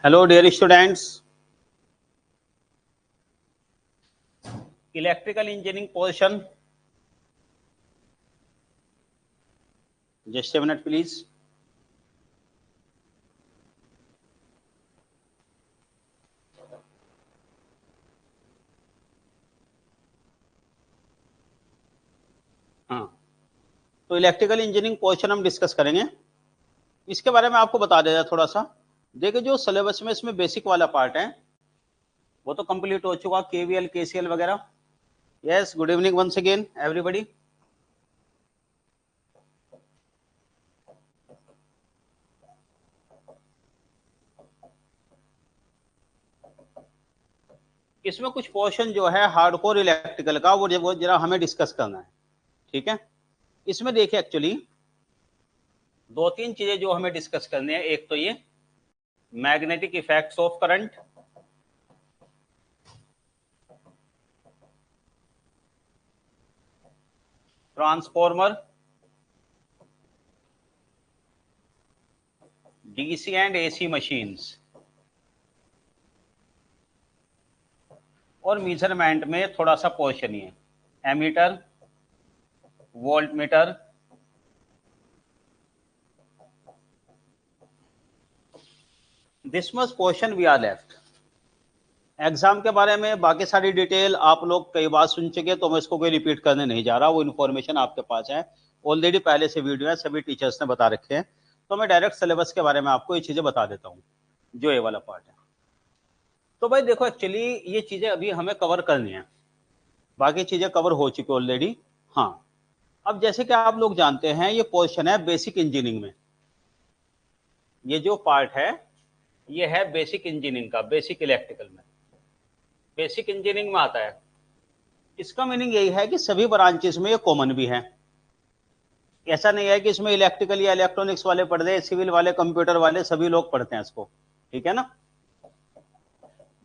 Hello, dear students. Electrical engineering portion. Just a minute, please. हाँ, तो electrical engineering portion हम discuss करेंगे। इसके बारे में आपको बता देता थोड़ा सा। देखिए, जो सिलेबस में इसमें बेसिक वाला पार्ट है वो तो कंप्लीट हो चुका, केवीएल केसीएल वगैरह। Yes, good evening once again everybody. इसमें कुछ पोर्शन जो है हार्डकोर इलेक्ट्रिकल का वो जरा हमें डिस्कस करना है, ठीक है। इसमें देखिए एक्चुअली दो तीन चीजें जो हमें डिस्कस करनी है। एक तो ये magnetic effects of current, transformer, DC and AC machines, और मेजरमेंट में थोड़ा सा पोर्शन ही है, ammeter, volt meter, this much portion we are left. Exam के बारे में बाकी सारी डिटेल आप लोग कई बार सुन चुके, तो मैं इसको कोई रिपीट करने नहीं जा रहा। वो इन्फॉर्मेशन आपके पास है ऑलरेडी, पहले से वीडियो है, सभी टीचर्स ने बता रखे हैं। तो मैं डायरेक्ट सिलेबस के बारे में आपको ये चीजें बता देता हूँ, जो ये वाला पार्ट है। तो भाई देखो, एक्चुअली ये चीजें अभी हमें कवर करनी है, बाकी चीजें कवर हो चुकी ऑलरेडी। हाँ, अब जैसे कि आप लोग जानते हैं ये पोर्शन है बेसिक इंजीनियरिंग में। ये जो पार्ट है ये है बेसिक इंजीनियरिंग का, बेसिक इलेक्ट्रिकल में, बेसिक इंजीनियरिंग में आता है। इसका मीनिंग यही है कि सभी ब्रांचेस में ये कॉमन भी है। ऐसा नहीं है कि इसमें इलेक्ट्रिकल या इलेक्ट्रॉनिक्स वाले पढ़ रहे, सिविल वाले, कंप्यूटर वाले, सभी लोग पढ़ते हैं इसको, ठीक है ना।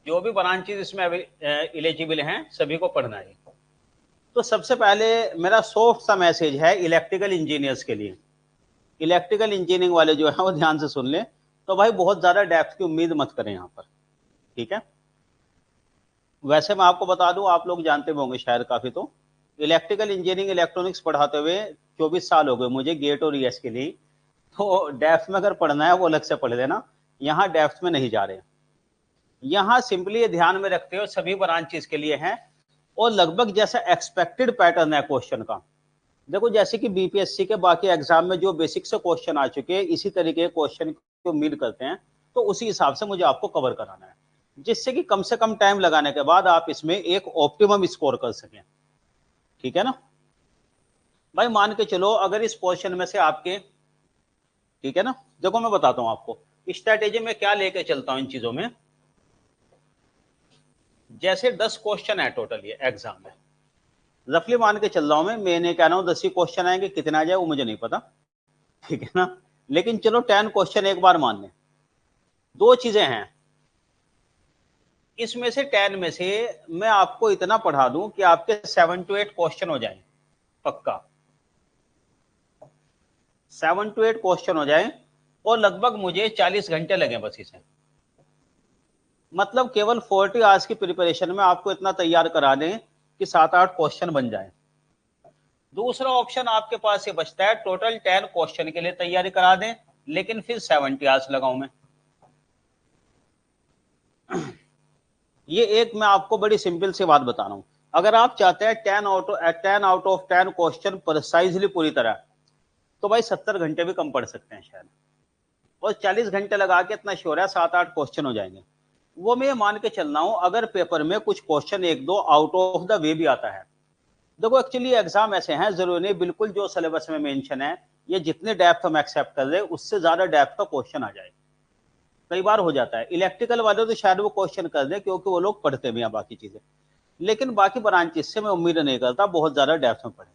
जो भी ब्रांचेस इसमें एलिजिबल हैं सभी को पढ़ना है। तो सबसे पहले मेरा सॉफ्ट सा मैसेज है इलेक्ट्रिकल इंजीनियर्स के लिए। इलेक्ट्रिकल इंजीनियरिंग वाले जो है वो ध्यान से सुन लें। तो भाई बहुत ज्यादा डेप्थ की उम्मीद मत करें यहाँ पर, ठीक है। वैसे मैं आपको बता दूं, आप लोग जानते होंगे शायद काफी, तो इलेक्ट्रिकल इंजीनियरिंग इलेक्ट्रॉनिक्स पढ़ाते हुए 24 साल हो गए मुझे गेट और ईएस के लिए। तो डेप्थ में अगर पढ़ना है वो अलग से पढ़ लेना, यहाँ डेप्थ में नहीं जा रहे। यहाँ सिंपली ध्यान में रखते हो सभी ब्रांचेस के लिए है, और लगभग जैसा एक्सपेक्टेड पैटर्न है क्वेश्चन का। देखो, जैसे कि बीपीएससी के बाकी एग्जाम में जो बेसिक से क्वेश्चन आ चुके हैं, इसी तरीके के क्वेश्चन की उम्मीद करते हैं। तो उसी हिसाब से मुझे आपको कवर कराना है, जिससे कि कम से कम टाइम लगाने के बाद आप इसमें एक ऑप्टिमम स्कोर कर सकें, ठीक है ना। भाई मान के चलो अगर इस पोर्शन में से आपके, ठीक है ना, देखो मैं बताता हूं आपको स्ट्रेटेजी में क्या लेके चलता हूं इन चीजों में। जैसे 10 क्वेश्चन है टोटल ये एग्जाम में, रफली मान के चल रहा हूं मैं नहीं कह रहा हूं 10 ही क्वेश्चन आएंगे, कितना आ जाए वो मुझे नहीं पता, ठीक है ना। लेकिन चलो 10 क्वेश्चन एक बार मान लें। दो चीजें हैं इसमें से, 10 में से मैं आपको इतना पढ़ा दूं कि आपके 7 to 8 क्वेश्चन हो जाए, पक्का 7 to 8 क्वेश्चन हो जाए, और लगभग मुझे 40 घंटे लगे बस इसे। मतलब केवल 40 आवर्स की प्रिपरेशन में आपको इतना तैयार करा दें कि 7-8 क्वेश्चन बन जाए। दूसरा ऑप्शन आपके पास ये बचता है, टोटल 10 क्वेश्चन के लिए तैयारी करा दें, लेकिन फिर 70 आवर्स लगाऊं मैं। ये एक मैं आपको बड़ी सिंपल सी बात बता रहा हूं। अगर आप चाहते हैं 10 आउट ऑफ 10 क्वेश्चन प्रिसाइजली पूरी तरह, तो भाई 70 घंटे भी कम पड़ सकते हैं शायद, और 40 घंटे लगा के इतना श्योर है 7-8 क्वेश्चन हो जाएंगे। वो मैं मान के चल रहा हूं अगर पेपर में कुछ क्वेश्चन एक दो आउट ऑफ द वे भी आता है। देखो एक्चुअली एग्जाम ऐसे हैं, जरूरी नहीं बिल्कुल जो सिलेबस में मेंशन है ये जितने डेप्थ हम एक्सेप्ट कर रहे हैं उससे ज्यादा डेप्थ का क्वेश्चन आ जाए। कई बार हो जाता है, इलेक्ट्रिकल वाले तो शायद वो क्वेश्चन कर दें क्योंकि वो लोग पढ़ते भी हैं बाकी चीजें, लेकिन बाकी ब्रांचेस से मैं उम्मीद नहीं करता बहुत ज्यादा डेप्थ में पढ़े।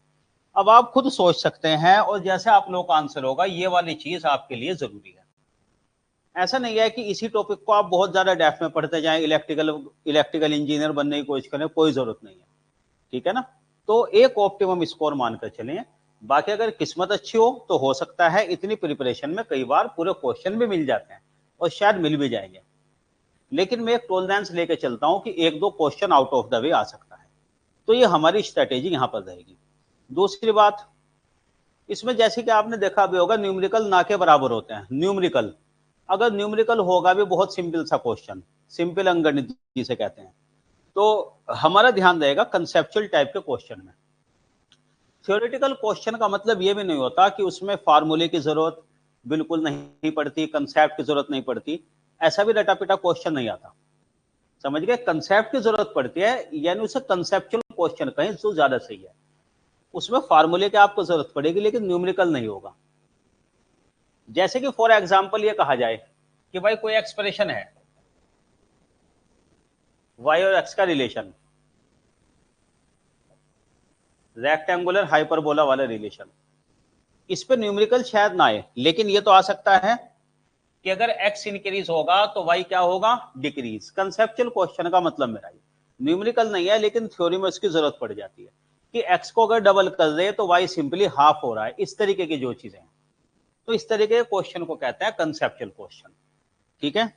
अब आप खुद सोच सकते हैं, और जैसे आप लोग का आंसर होगा ये वाली चीज आपके लिए जरूरी है। ऐसा नहीं है कि इसी टॉपिक को आप बहुत ज्यादा डेप्थ में पढ़ते जाएं, इलेक्ट्रिकल इंजीनियर बनने की कोशिश करें, कोई जरूरत नहीं है, ठीक है ना। तो एक ऑप्टिमम स्कोर मानकर चलें। बाकी अगर किस्मत अच्छी हो तो हो सकता है इतनी प्रिपरेशन में कई बार पूरे क्वेश्चन भी मिल जाते हैं, और शायद मिल भी जाएंगे। लेकिन मैं एक टॉलरेंस लेके चलता हूं कि एक दो question out of the way आ सकता है। तो ये हमारी स्ट्रेटेजी यहां पर रहेगी। दूसरी बात, इसमें जैसे कि आपने देखा भी होगा, न्यूमेरिकल ना के बराबर होते हैं। न्यूमेरिकल, अगर न्यूमेरिकल होगा भी बहुत सिंपल सा क्वेश्चन, सिंपल अंकगणित जिसे कहते हैं, तो हमारा ध्यान रहेगा कंसेप्चुअल टाइप के क्वेश्चन में। थ्योरेटिकल क्वेश्चन का मतलब ये भी नहीं होता कि उसमें फार्मूले की जरूरत बिल्कुल नहीं पड़ती, कंसेप्ट की जरूरत नहीं पड़ती, ऐसा भी रटापिटा क्वेश्चन नहीं आता। समझ गए? कंसेप्ट की जरूरत पड़ती है, यानी उसे कंसेप्चुअल क्वेश्चन कहें जो ज्यादा सही है। उसमें फार्मूले की आपको जरूरत पड़ेगी लेकिन न्यूमेरिकल नहीं होगा। जैसे कि फॉर एग्जांपल ये कहा जाए कि भाई कोई एक्सप्रेशन है, वाई और एक्स का रिलेशन, रेक्टेंगुलर हाइपरबोला वाला रिलेशन, इस पे न्यूमेरिकल शायद ना आए, लेकिन ये तो आ सकता है कि अगर x इंक्रीज होगा तो y क्या होगा? डिक्रीज। कंसेप्चुअल क्वेश्चन का मतलब मेरा ये न्यूमेरिकल नहीं है, लेकिन थ्योरी में इसकी जरूरत पड़ जाती है कि x को अगर डबल कर दे तो y सिंपली हाफ हो रहा है, इस तरीके की जो चीजें हैं। तो इस तरीके के क्वेश्चन को कहते हैं कंसेप्चुअल क्वेश्चन। ठीक है,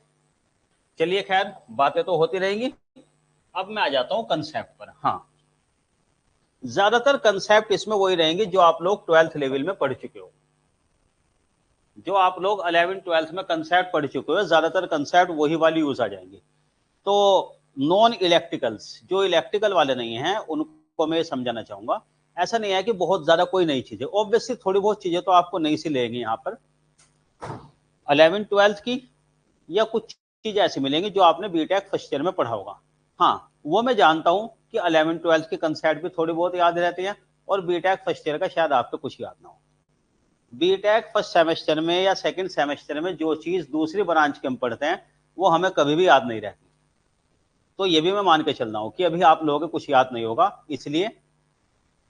चलिए खैर बातें तो होती रहेंगी। अब मैं आ जाता हूं कंसेप्ट पर। हाँ, ज्यादातर कंसेप्ट इसमें वही रहेंगे जो आप लोग 12th लेवल में पढ़ चुके हो। जो आप लोग 11th-12th में कंसेप्ट पढ़ चुके हो, ज्यादातर कंसेप्ट वही वाली यूज आ जाएंगे। तो नॉन इलेक्ट्रिकल्स, जो इलेक्ट्रिकल वाले नहीं हैं, उनको मैं समझाना चाहूंगा। ऐसा नहीं है कि बहुत ज्यादा कोई नई चीजें, ऑब्वियसली थोड़ी बहुत चीजें तो आपको नई सी लेंगे यहाँ पर 11th-12th की, या कुछ चीजें ऐसी मिलेंगी जो आपने बीटेक फर्स्ट ईयर में पढ़ा होगा। हाँ, वो मैं जानता हूं कि 11th-12th की कंसेप्ट भी थोड़ी बहुत याद रहती है, और बीटेक फर्स्ट ईयर का शायद आपको कुछ याद ना हो। बीटेक फर्स्ट सेमेस्टर में या सेकंड सेमेस्टर में जो चीज दूसरी ब्रांच के हम पढ़ते हैं वो हमें कभी भी याद नहीं रहती। तो ये भी मैं मान के चल रहा हूं कि अभी आप लोगों को कुछ याद नहीं होगा, इसलिए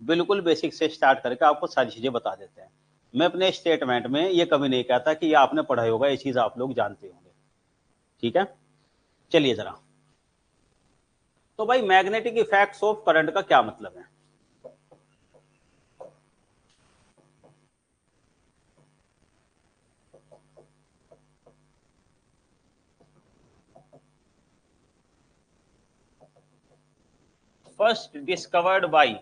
बिल्कुल बेसिक से स्टार्ट करके आपको सारी चीजें बता देते हैं। मैं अपने स्टेटमेंट में ये कभी नहीं कहता कि ये आपने पढ़ा होगा, ये चीज आप लोग जानते होंगे। ठीक है, चलिए जरा। तो भाई मैग्नेटिक इफेक्ट्स ऑफ करंट का क्या मतलब है? फर्स्ट डिस्कवर्ड बाई,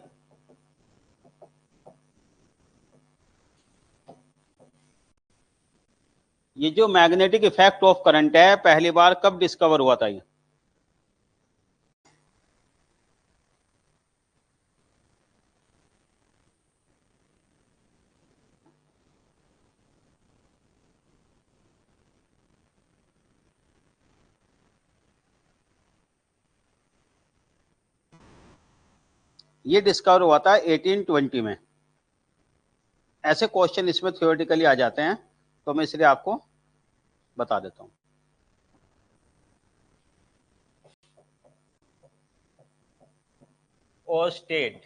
ये जो मैग्नेटिक इफेक्ट ऑफ करंट है पहली बार कब डिस्कवर हुआ था? ये डिस्कवर हुआ था 1820 में। ऐसे क्वेश्चन इसमें थ्योरेटिकली आ जाते हैं, तो मैं इसलिए आपको बता देता हूं। और स्टेट,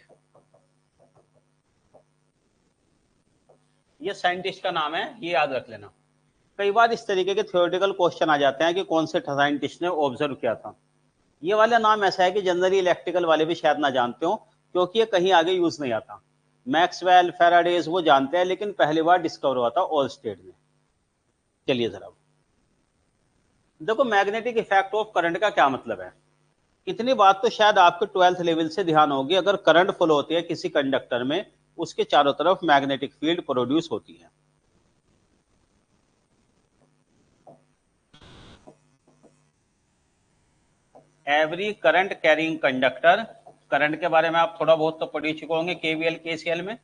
ये साइंटिस्ट का नाम है, ये याद रख लेना। कई बार इस तरीके के थ्योरेटिकल क्वेश्चन आ जाते हैं कि कौन से साइंटिस्ट ने ऑब्जर्व किया था। ये वाला नाम ऐसा है कि जनरली इलेक्ट्रिकल वाले भी शायद ना जानते हो, क्योंकि ये कहीं आगे यूज नहीं आता। मैक्सवेल, फेराडेज वो जानते हैं, लेकिन पहली बार डिस्कवर हुआ था ओलस्टेड में। चलिए जरा देखो, मैग्नेटिक इफेक्ट ऑफ करंट का क्या मतलब है। इतनी बात तो शायद आपके 12th लेवल से ध्यान होगी, अगर करंट फ्लो होती है किसी कंडक्टर में, उसके चारों तरफ मैग्नेटिक फील्ड प्रोड्यूस होती है। Every current carrying conductor, current के बारे में आप थोड़ा बहुत तो पढ़ ही चुके होंगे केवीएल केसीएल में।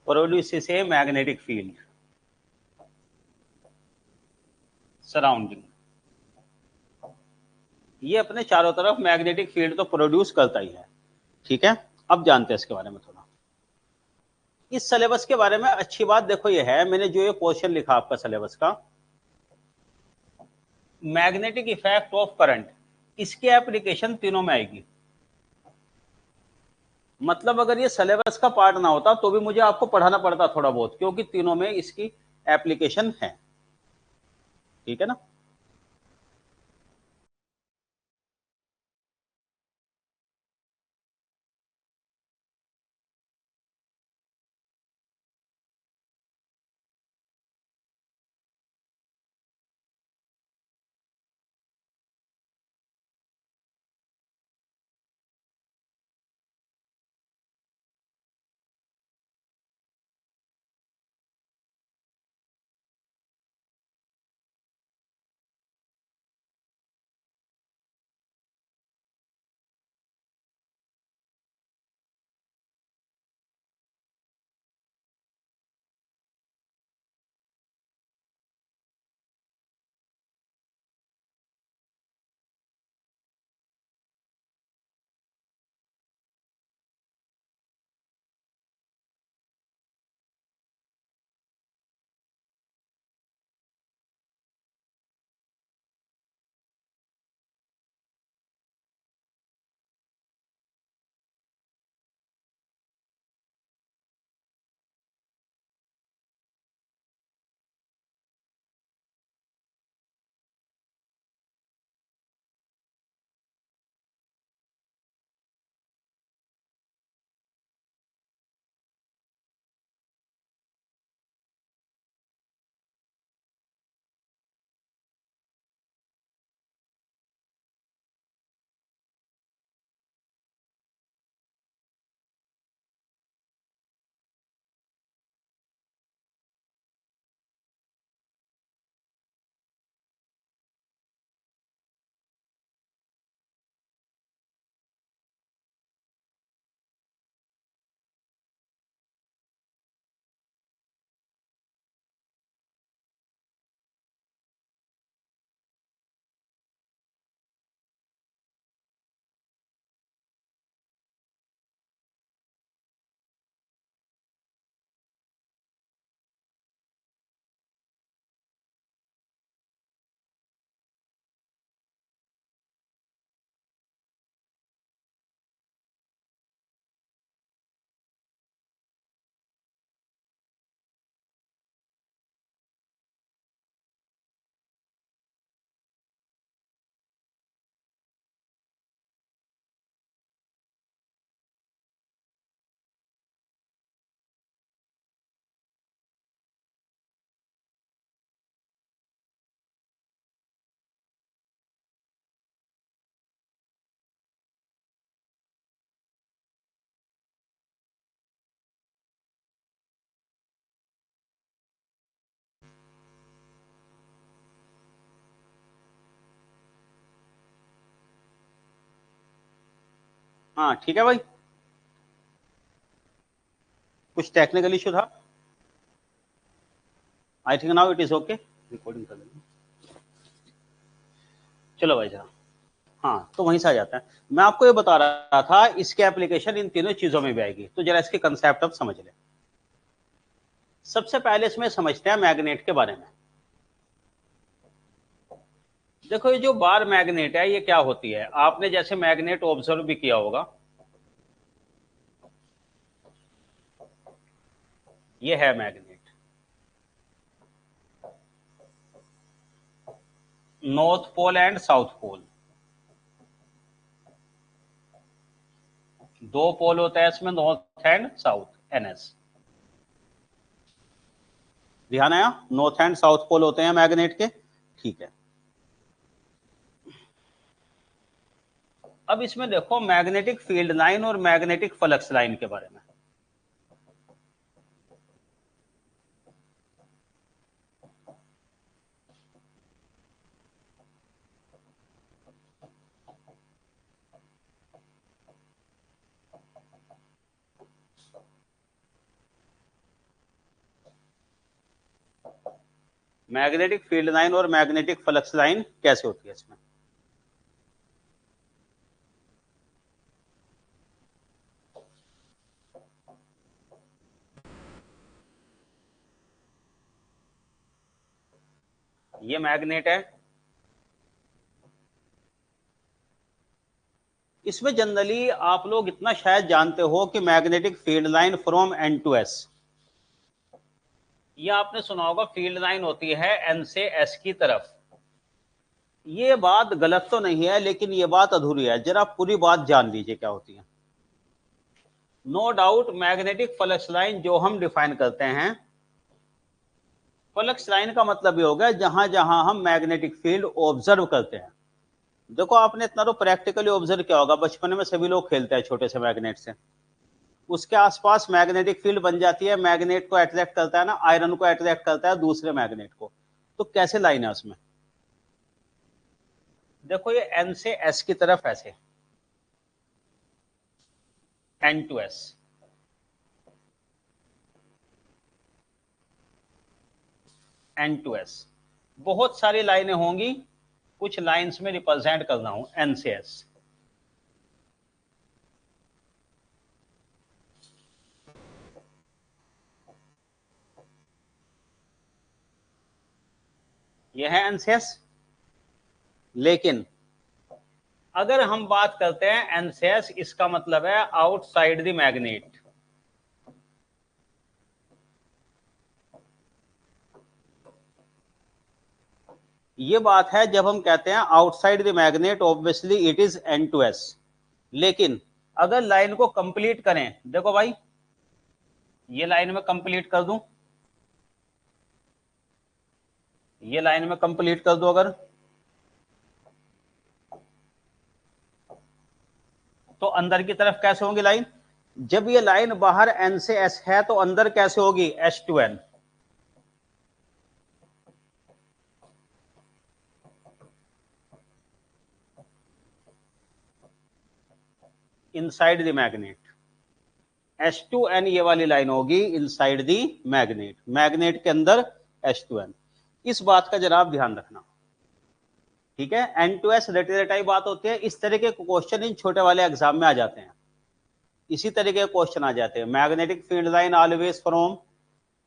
Produce a magnetic field surrounding, ये अपने चारों तरफ मैग्नेटिक फील्ड तो प्रोड्यूस करता ही है। ठीक है, अब जानते हैं इसके बारे में थोड़ा। इस सिलेबस के बारे में अच्छी बात देखो ये है, मैंने जो ये क्वेश्चन लिखा आपका सिलेबस का, मैग्नेटिक इफेक्ट ऑफ करंट, इसकी एप्लीकेशन तीनों में आएगी। मतलब अगर ये सिलेबस का पार्ट ना होता तो भी मुझे आपको पढ़ाना पड़ता थोड़ा बहुत, क्योंकि तीनों में इसकी एप्लीकेशन है। ठीक है ना। हाँ ठीक है भाई, कुछ टेक्निकल इशू था। I think now it is okay, recording कर लेंगे। चलो भाई साहब, हाँ तो वहीं से आ जाता है। मैं आपको ये बता रहा था इसके एप्लीकेशन इन तीनों चीजों में भी आएगी, तो जरा इसके कंसेप्ट अब समझ लें। सबसे पहले इसमें समझते हैं मैग्नेट के बारे में। देखो ये जो बार मैग्नेट है ये क्या होती है, आपने जैसे मैग्नेट ऑब्जर्व भी किया होगा। ये है magnet, north pole and south pole, दो पोल होता है इसमें, नॉर्थ एंड साउथ, एनएस। ध्यान आया, नॉर्थ एंड साउथ पोल होते हैं मैग्नेट के, ठीक है। अब इसमें देखो मैग्नेटिक फील्ड लाइन और मैग्नेटिक फ्लक्स लाइन के बारे में। मैग्नेटिक फील्ड लाइन और मैग्नेटिक फ्लक्स लाइन कैसे होती है इसमें। ये मैग्नेट है, इसमें जनरली आप लोग इतना शायद जानते हो कि magnetic field line from N to S, ये आपने सुना होगा, फील्ड लाइन होती है एन से एस की तरफ। ये बात गलत तो नहीं है, लेकिन ये बात अधूरी है, जरा पूरी बात जान लीजिए क्या होती है। No doubt magnetic flux line जो हम डिफाइन करते हैं, फ्लक्स लाइन का मतलब ये हो गया जहां जहां हम मैग्नेटिक फील्ड ऑब्जर्व करते हैं। देखो आपने इतना तो प्रैक्टिकली ऑब्जर्व किया होगा, बचपन में सभी लोग खेलते हैं छोटे से मैग्नेट से, उसके आसपास मैग्नेटिक फील्ड बन जाती है, मैग्नेट को अट्रैक्ट करता है ना, आयरन को अट्रैक्ट करता है दूसरे मैग्नेट को। तो कैसे लाइन है उसमें, देखो ये एन से एस की तरफ ऐसे, N to S, N to S, बहुत सारी लाइनें होंगी, कुछ लाइंस में रिप्रेजेंट करना हूं एन से एस। ये है एन से एस, लेकिन अगर हम बात करते हैं एन से एस, इसका मतलब है आउटसाइड द मैग्नेट। ये बात है जब हम कहते हैं outside the magnet, obviously it is N to S. लेकिन अगर लाइन को कंप्लीट करें, देखो भाई ये लाइन में कंप्लीट कर दूं, ये लाइन में कंप्लीट कर दूं अगर, तो अंदर की तरफ कैसे होगी लाइन, जब ये लाइन बाहर एन से एस है तो अंदर कैसे होगी, S to N. Inside the magnet, S to N ये वाली लाइन होगी इनसाइड द मैग्नेट, मैग्नेट के अंदर एस टू एन। इस बात का जरा आप ध्यान रखना, ठीक है। एन टू एस रटी रटाई बात होती है, इस तरह के क्वेश्चन इन छोटे वाले एग्जाम में आ जाते हैं, इसी तरीके के क्वेश्चन आ जाते हैं, magnetic field line always from.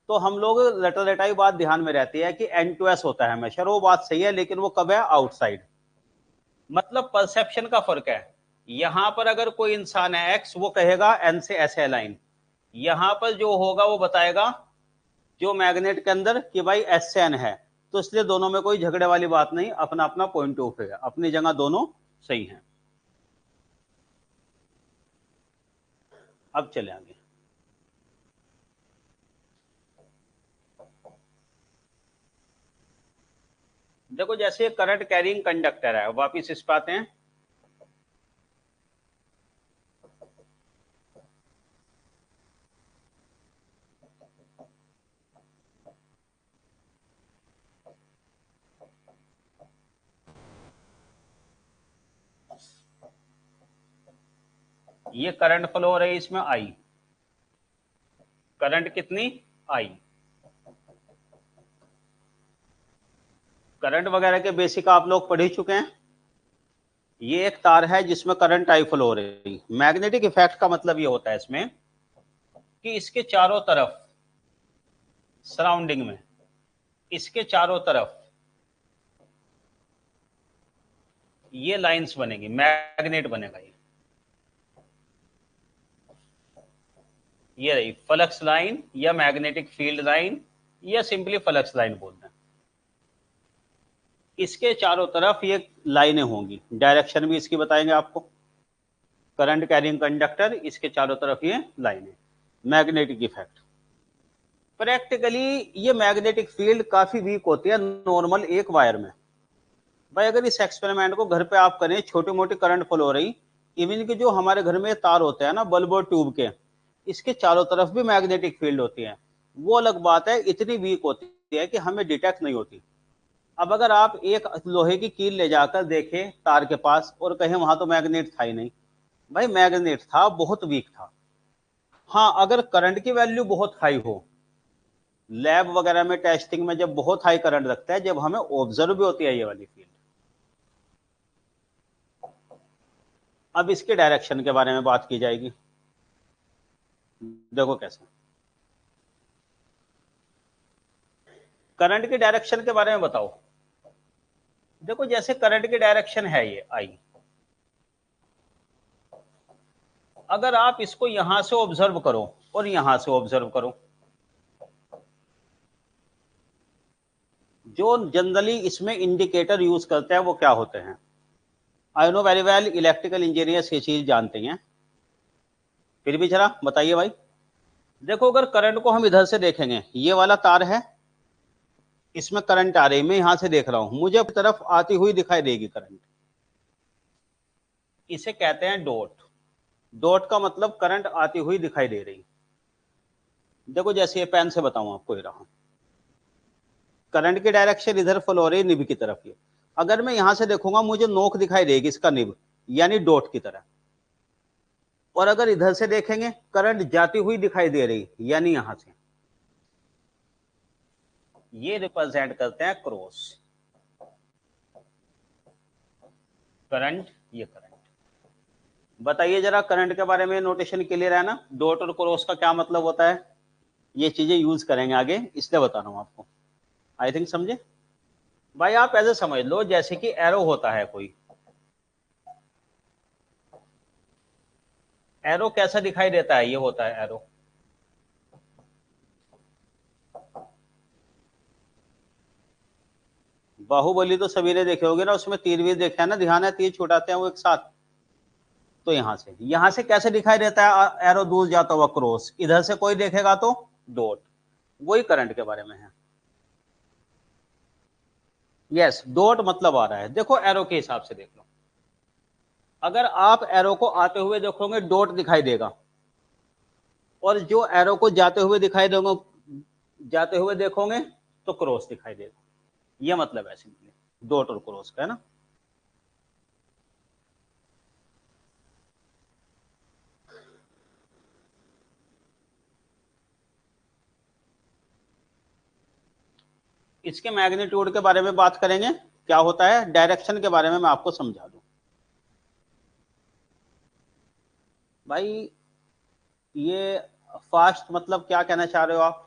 तो हम लोग रटा रटाई बात ध्यान में रहती है कि एन टू एस होता है हमेशा, वो बात सही है, लेकिन वो कब है, आउटसाइड। मतलब परसेप्शन का फर्क है, यहां पर अगर कोई इंसान है एक्स, वो कहेगा एन से एस है लाइन, यहां पर जो होगा वो बताएगा जो मैग्नेट के अंदर कि भाई एस से एन है। तो इसलिए दोनों में कोई झगड़े वाली बात नहीं, अपना अपना पॉइंट ऑफ है, अपनी जगह दोनों सही हैं। अब चले आगे, देखो जैसे करंट कैरिंग कंडक्टर है, वापिस इस पे आते हैं। ये करंट फ्लो हो रही है इसमें आई, करंट कितनी आई। करंट वगैरह के बेसिक आप लोग पढ़ ही चुके हैं। ये एक तार है जिसमें करंट आई फ्लो हो रही। मैग्नेटिक इफेक्ट का मतलब ये होता है इसमें कि इसके चारों तरफ सराउंडिंग में, इसके चारों तरफ ये लाइंस बनेगी, मैग्नेट बनेगा। ये रही फ्लक्स लाइन या मैग्नेटिक फील्ड लाइन या सिंपली फ्लक्स लाइन बोलते हैं। इसके चारों तरफ ये लाइनें होंगी, डायरेक्शन भी इसकी बताएंगे आपको। करंट कैरिंग कंडक्टर, इसके चारों तरफ ये लाइनें, मैग्नेटिक इफेक्ट। प्रैक्टिकली ये मैग्नेटिक फील्ड काफी वीक होती है नॉर्मल एक वायर में। भाई अगर इस एक्सपेरिमेंट को घर पे आप करें, छोटी मोटी करंट फ्लो हो रही, इवन के जो हमारे घर में तार होते हैं ना बल्ब और ट्यूब के, इसके चारों तरफ भी मैग्नेटिक फील्ड होती है। वो अलग बात है, इतनी वीक होती है कि हमें डिटेक्ट नहीं होती। अब अगर आप एक लोहे की कील ले जाकर देखें तार के पास और कहें वहां तो मैग्नेट था ही नहीं, भाई मैग्नेट था, बहुत वीक था। हाँ, अगर करंट की वैल्यू बहुत हाई हो, लैब वगैरह में टेस्टिंग में जब बहुत हाई करंट लगता है, जब हमें ऑब्जर्व भी होती है ये वाली फील्ड। अब इसके डायरेक्शन के बारे में बात की जाएगी। देखो कैसे, करंट की डायरेक्शन के बारे में बताओ। देखो जैसे करंट की डायरेक्शन है ये आई, अगर आप इसको यहां से ऑब्जर्व करो और यहां से ऑब्जर्व करो, जो जनरली इसमें इंडिकेटर यूज करते हैं वो क्या होते हैं। I know very well, electrical engineers ये चीज जानते हैं, फिर भी जरा बताइए भाई। देखो अगर करंट को हम इधर से देखेंगे, ये वाला तार है, इसमें करंट आ रही, मैं यहां से देख रहा हूं, मुझे तरफ आती हुई दिखाई देगी करंट, इसे कहते हैं डॉट। डॉट का मतलब करंट आती हुई दिखाई दे रही। देखो जैसे ये पेन से बताऊं आपको, ये रहा करंट की डायरेक्शन इधर फ्लो हो रही निब की तरफ। ये अगर मैं यहां से देखूंगा, मुझे नोक दिखाई देगी इसका निब, यानी डॉट की तरह। और अगर इधर से देखेंगे, करंट जाती हुई दिखाई दे रही, यानी यहां से। ये रिप्रेजेंट करते हैं क्रॉस करंट, ये करंट। बताइए जरा करंट के बारे में नोटेशन क्लियर है ना, डॉट और क्रॉस का क्या मतलब होता है, ये चीजें यूज करेंगे आगे, इसलिए बता रहा हूं आपको। आई थिंक समझे भाई। आप ऐसे समझ लो जैसे कि एरो होता है कोई, एरो कैसा दिखाई देता है, ये होता है एरो। बाहुबली तो सभी ने देखे होंगे ना, उसमें तीर भी देखे है ना, ध्यान है, तीर छुटाते हैं वो एक साथ। तो यहां से कैसे दिखाई देता है एरो, दूर जाता हुआ क्रॉस, इधर से कोई देखेगा तो डॉट। वही करंट के बारे में है। यस, डॉट मतलब आ रहा है, देखो एरो के हिसाब से देख लो। अगर आप एरो को आते हुए देखोगे, डॉट दिखाई देगा, और जो एरो को जाते हुए दिखाई देंगे, जाते हुए देखोगे तो क्रॉस दिखाई देगा। ये मतलब है सिंपली डॉट और क्रॉस का, है ना। इसके मैग्नीट्यूड के बारे में बात करेंगे, क्या होता है, डायरेक्शन के बारे में मैं आपको समझा दूं। भाई ये फास्ट मतलब क्या कहना चाह रहे हो आप।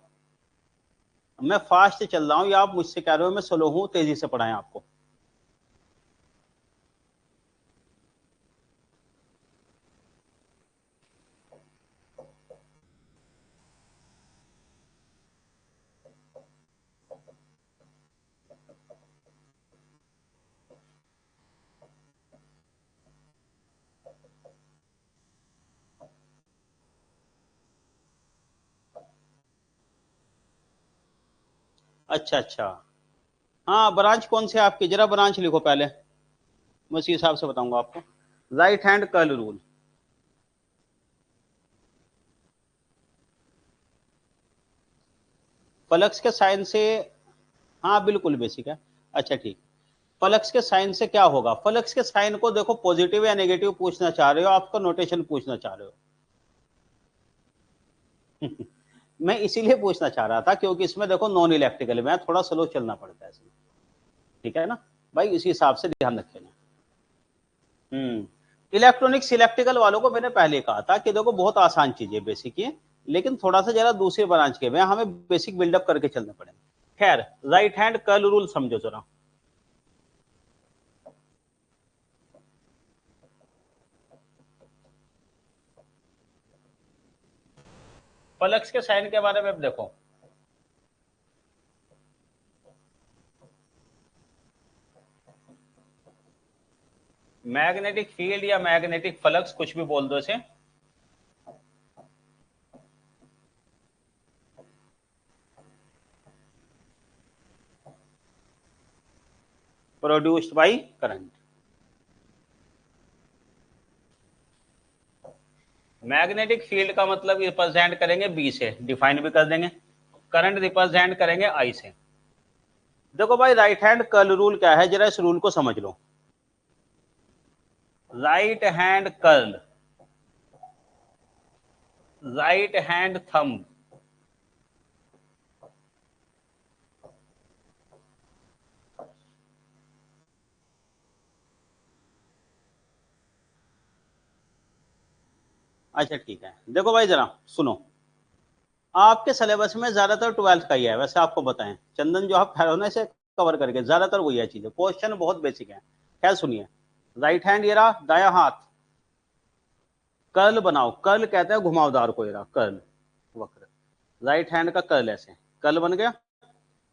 मैं फास्ट चल रहा हूं या आप मुझसे कह रहे हो मैं स्लो हूं, तेजी से पढ़ाएं आपको। अच्छा अच्छा, हाँ ब्रांच कौन से आपकी, जरा ब्रांच लिखो पहले, मैं उसी हिसाब से बताऊंगा आपको। Right hand curl rule, flux के साइन से, हाँ बिल्कुल बेसिक है। अच्छा ठीक, फ्लक्स के साइन से क्या होगा, फ्लक्स के साइन को देखो पॉजिटिव या नेगेटिव पूछना चाह रहे हो, आपका नोटेशन पूछना चाह रहे हो। मैं इसीलिए पूछना चाह रहा था क्योंकि इसमें देखो नॉन इलेक्ट्रिकल में थोड़ा स्लो चलना पड़ता है इसमें, ठीक है ना भाई, इसी हिसाब से ध्यान रखेना। इलेक्ट्रॉनिक्स इलेक्ट्रिकल वालों को मैंने पहले कहा था कि देखो बहुत आसान चीज है, बेसिक है, लेकिन थोड़ा सा जरा दूसरे ब्रांच के में हमें बेसिक बिल्डअप करके चलने पड़ेंगे। खैर, राइट हैंड कर्ल रूल समझो जरा। फ्लक्स के साइन के बारे में अब देखो, मैग्नेटिक फील्ड या मैग्नेटिक फ्लक्स कुछ भी बोल दो इसे, produced by current. Magnetic field का मतलब रिप्रेजेंट करेंगे बी से, डिफाइन भी कर देंगे, करंट रिप्रेजेंट करेंगे आई से। देखो भाई, राइट हैंड कर्ल रूल क्या है, जरा इस रूल को समझ लो। Right hand curl, right hand thumb, अच्छा ठीक है। देखो भाई जरा सुनो, आपके सिलेबस में ज्यादातर 12th का ही है, वैसे आपको बताएं चंदन, जो आप ठहरो ना इसे कवर करके, ज्यादातर वही है चीजें, क्वेश्चन बहुत बेसिक है। खैर सुनिए, राइट हैंड ये रहा, दाया हाथ, कर्ल बनाओ, कर्ल कहते हैं घुमावदार को, ये रहा कर्ल, वक्र, राइट हैंड का कर्ल ऐसे, कर्ल बन गया।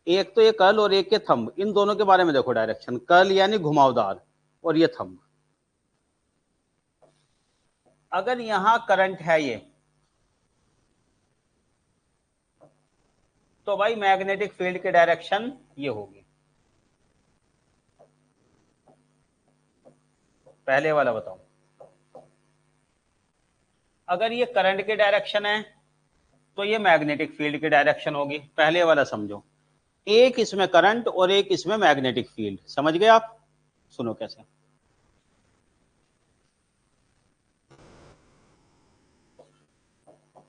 एक तो ये कर्ल और एक के थंब, इन दोनों के बारे में देखो डायरेक्शन, कर्ल यानी घुमावदार और ये थंब। अगर यहां करंट है ये, तो भाई मैग्नेटिक फील्ड की डायरेक्शन ये होगी, पहले वाला बताओ। अगर ये करंट की डायरेक्शन है तो ये मैग्नेटिक फील्ड की डायरेक्शन होगी, पहले वाला समझो। एक इसमें करंट और एक इसमें मैग्नेटिक फील्ड, समझ गए आप? सुनो कैसे,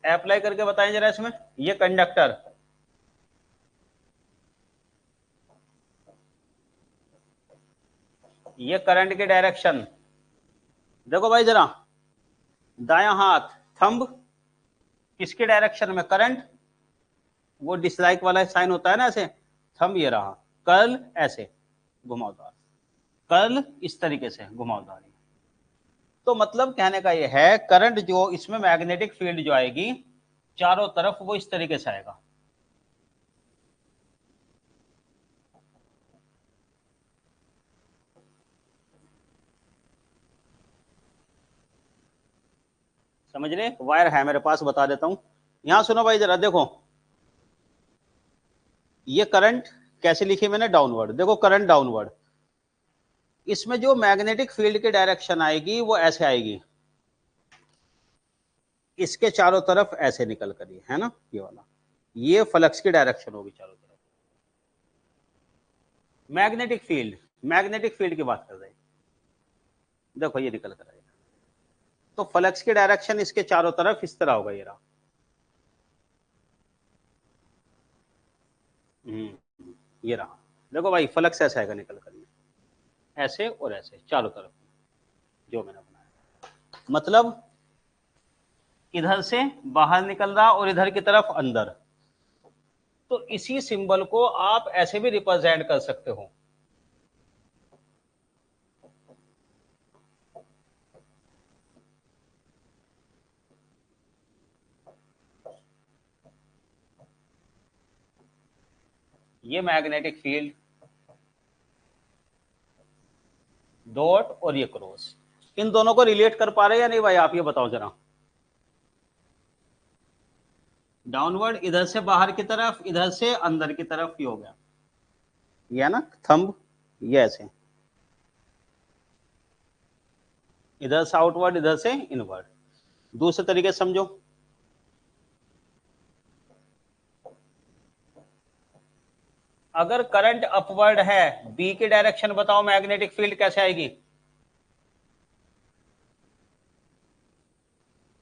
अप्लाई करके बताएं जरा इसमें। ये कंडक्टर, ये करंट की डायरेक्शन, देखो भाई जरा, दाया हाथ थंब किसके डायरेक्शन में, करंट, वो डिसलाइक वाला साइन होता है ना ऐसे, थंब ये रहा, कर्ल ऐसे घुमावदार, कर्ल इस तरीके से घुमावदार। तो मतलब कहने का ये है, करंट जो इसमें मैग्नेटिक फील्ड जो आएगी चारों तरफ, वो इस तरीके से आएगा। समझ रहे, वायर है मेरे पास, बता देता हूं। यहां सुनो भाई जरा, देखो ये करंट कैसे लिखी मैंने, डाउनवर्ड, देखो करंट डाउनवर्ड, इसमें जो मैग्नेटिक फील्ड की डायरेक्शन आएगी वो ऐसे आएगी, इसके चारों तरफ ऐसे निकल कर, ये है ना, ये वाला, ये फ्लक्स की डायरेक्शन होगी चारों तरफ। मैग्नेटिक फील्ड, मैग्नेटिक फील्ड की बात कर रहे हैं, देखो ये निकल कर आएगा, तो फ्लक्स की डायरेक्शन इसके चारों तरफ इस तरह होगा, ये रहा। ये रहा, देखो भाई फ्लक्स ऐसा आएगा निकल कर, ऐसे और ऐसे चारों तरफ, जो मैंने बनाया, मतलब इधर से बाहर निकल रहा और इधर की तरफ अंदर। तो इसी सिंबल को आप ऐसे भी रिप्रेजेंट कर सकते हो, ये मैग्नेटिक फील्ड डॉट और ये क्रॉस, इन दोनों को रिलेट कर पा रहे हैं या नहीं भाई, आप ये बताओ जरा। डाउनवर्ड इधर से बाहर की तरफ, इधर से अंदर की तरफ, ये हो गया, ये है ना थंब, ये ऐसे, इधर से आउटवर्ड, इधर से इनवर्ड। दूसरे तरीके से समझो, अगर करंट अपवर्ड है, बी की डायरेक्शन बताओ, मैग्नेटिक फील्ड कैसे आएगी?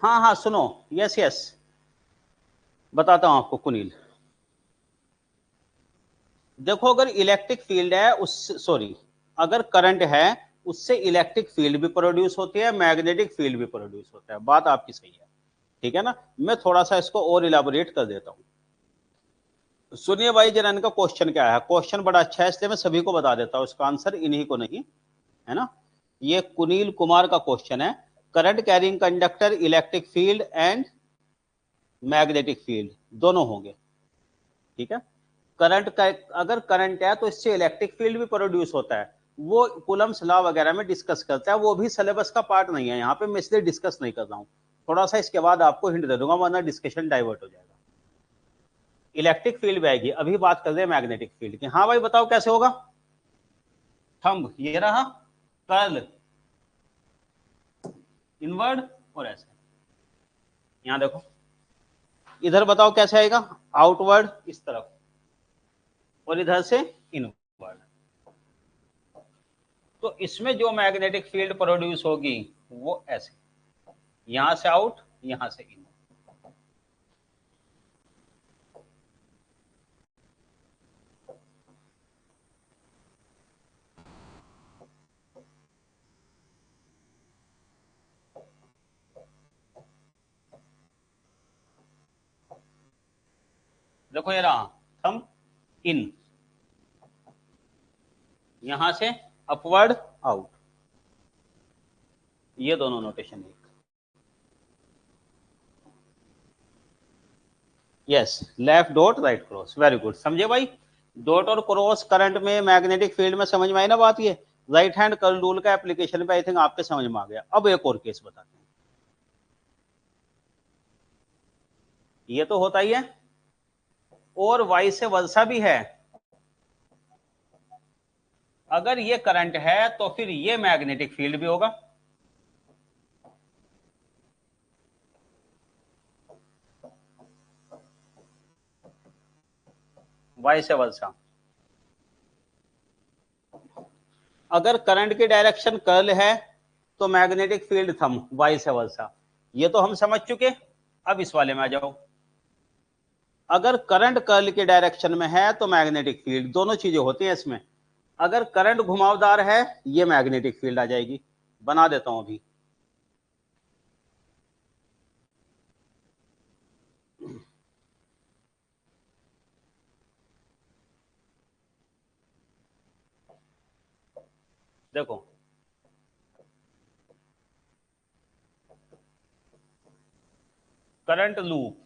हाँ हाँ सुनो, यस यस, बताता हूं आपको कुनील। देखो अगर इलेक्ट्रिक फील्ड है उस सॉरी, अगर करंट है उससे इलेक्ट्रिक फील्ड भी प्रोड्यूस होती है, मैग्नेटिक फील्ड भी प्रोड्यूस होता है, बात आपकी सही है, ठीक है ना। मैं थोड़ा सा इसको और इलाबोरेट कर देता हूं। सुनिए भाई जरा, इनका क्वेश्चन क्या है, क्वेश्चन बड़ा अच्छा है इसलिए मैं सभी को बता देता हूं इसका आंसर, इन्हीं को नहीं, है ना। ये कुनील कुमार का क्वेश्चन है, current carrying conductor electric field and magnetic field दोनों होंगे, ठीक है। करंट का, अगर करंट है तो इससे इलेक्ट्रिक फील्ड भी प्रोड्यूस होता है, वो कूलम्स लॉ वगैरह में डिस्कस करता है, वो भी सिलेबस का पार्ट नहीं है यहाँ पे, मैं इसलिए डिस्कस नहीं कर रहा हूँ। थोड़ा सा इसके बाद आपको हिंट दे दूंगा वरना डिस्कशन डाइवर्ट हो जाएगा। इलेक्ट्रिक फील्ड भी आएगी, अभी बात कर रहे हैं मैग्नेटिक फील्ड की। हाँ भाई बताओ कैसे होगा? थंब ये रहा, कर्ल इनवर्ड, और ऐसे यहां देखो, इधर बताओ कैसे आएगा, आउटवर्ड इस तरफ, और इधर से इनवर्ड। तो इसमें जो मैग्नेटिक फील्ड प्रोड्यूस होगी वो ऐसे, यहां से आउट, यहां से इन। देखो ये रहा थंब इन, यहां से अपवर्ड आउट, ये दोनों नोटेशन है। Yes, left dot right cross, very good, समझे भाई। डॉट और क्रॉस करंट में, मैग्नेटिक फील्ड में समझ में आई ना बात। ये राइट हैंड कर्ल रूल का एप्लीकेशन पे आई थिंक आपके समझ में आ गया। अब एक और केस बताते हैं, ये तो होता ही है, और वाइस वर्सा भी है। अगर ये करंट है तो फिर ये मैग्नेटिक फील्ड भी होगा, वाइस वर्सा। अगर करंट की डायरेक्शन कर्ल है तो मैग्नेटिक फील्ड थम, वाइस वर्सा, ये तो हम समझ चुके। अब इस वाले में आ जाओ, अगर करंट कर्ल के डायरेक्शन में है तो मैग्नेटिक फील्ड, दोनों चीजें होती हैं इसमें। अगर करंट घुमावदार है ये मैग्नेटिक फील्ड आ जाएगी, बना देता हूं अभी। देखो करंट लूप,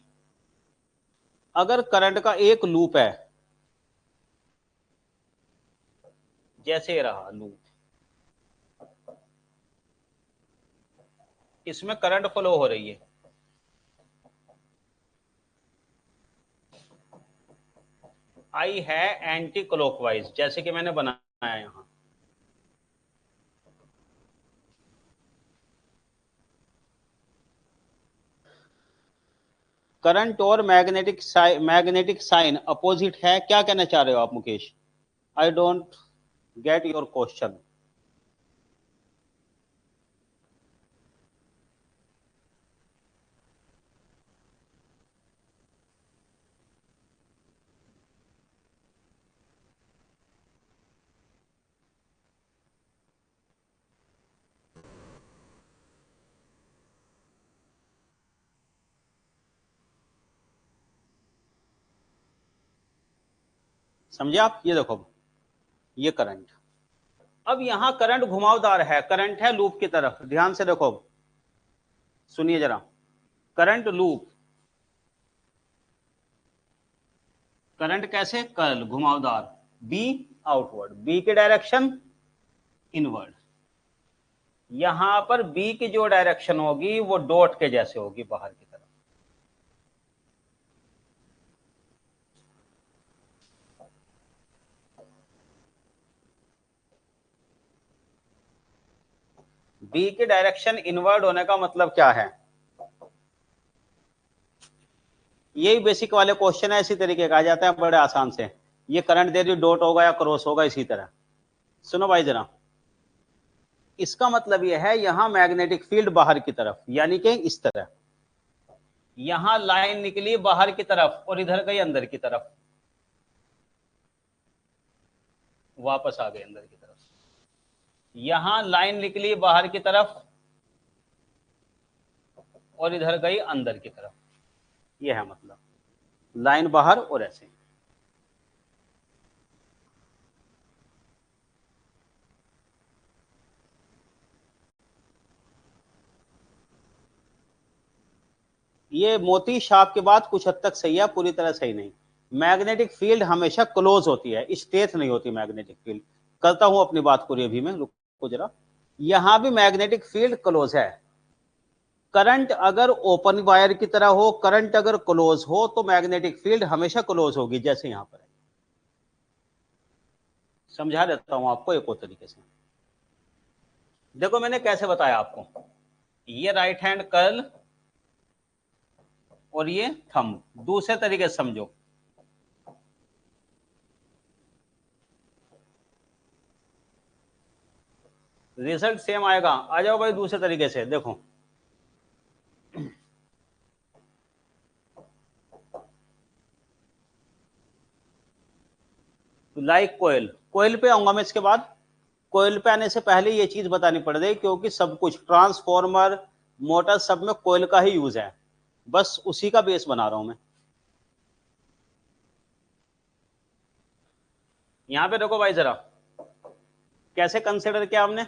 अगर करंट का एक लूप है, जैसे रहा लूप, इसमें करंट फ्लो हो रही है, आई है एंटी क्लॉकवाइज, जैसे कि मैंने बनाया यहां। करंट और मैग्नेटिक साइन अपोजिट है, क्या कहना चाह रहे हो आप Mukesh? I don't get your question. समझे आप? ये देखो, ये करंट, अब यहां करंट घुमावदार है, करंट है लूप की तरफ, ध्यान से देखो, सुनिए जरा, करंट लूप, करंट कैसे, कर्ल घुमावदार, बी आउटवर्ड, बी की डायरेक्शन इनवर्ड। यहां पर बी की जो डायरेक्शन होगी वो डॉट के जैसे होगी, बाहर की तरफ। बी की डायरेक्शन इनवर्ड होने का मतलब क्या है? यही बेसिक वाले क्वेश्चन है, इसी तरीके का आ जाता है बड़े आसान से। ये करंट दे रही डॉट होगा या क्रॉस होगा इसी तरह। सुनो भाई जरा, इसका मतलब यह है यहां मैग्नेटिक फील्ड बाहर की तरफ, यानी कि इस तरह, यहां लाइन निकली बाहर की तरफ और इधर गई अंदर की तरफ, वापस आ गए अंदर की तरफ। यहां लाइन निकली बाहर की तरफ और इधर गई अंदर की तरफ, यह है मतलब, लाइन बाहर और ऐसे। ये मोती शाप के बाद कुछ हद तक सही है, पूरी तरह सही नहीं। मैग्नेटिक फील्ड हमेशा क्लोज होती है, स्ट्रेट नहीं होती मैग्नेटिक फील्ड। करता हूं अपनी बात पूरी अभी मैं, रुको जरा। यहां भी मैग्नेटिक फील्ड क्लोज है। करंट अगर ओपन वायर की तरह हो, करंट अगर क्लोज हो, तो मैग्नेटिक फील्ड हमेशा क्लोज होगी, जैसे यहां पर है। समझा देता हूं आपको एक और तरीके से। देखो मैंने कैसे बताया आपको, ये राइट हैंड कर्ल और ये थंब, दूसरे तरीके से समझो। रिजल्ट सेम आएगा। आ जाओ भाई दूसरे तरीके से देखो। लाइक कोयल, कोयल पे आऊंगा मैं इसके बाद। कोयल पे आने से पहले ये चीज बतानी पड़ गई, क्योंकि सब कुछ ट्रांसफॉर्मर मोटर सब में कोयल का ही यूज है, बस उसी का बेस बना रहा हूं मैं। यहां पे देखो भाई जरा, कैसे कंसिडर किया हमने,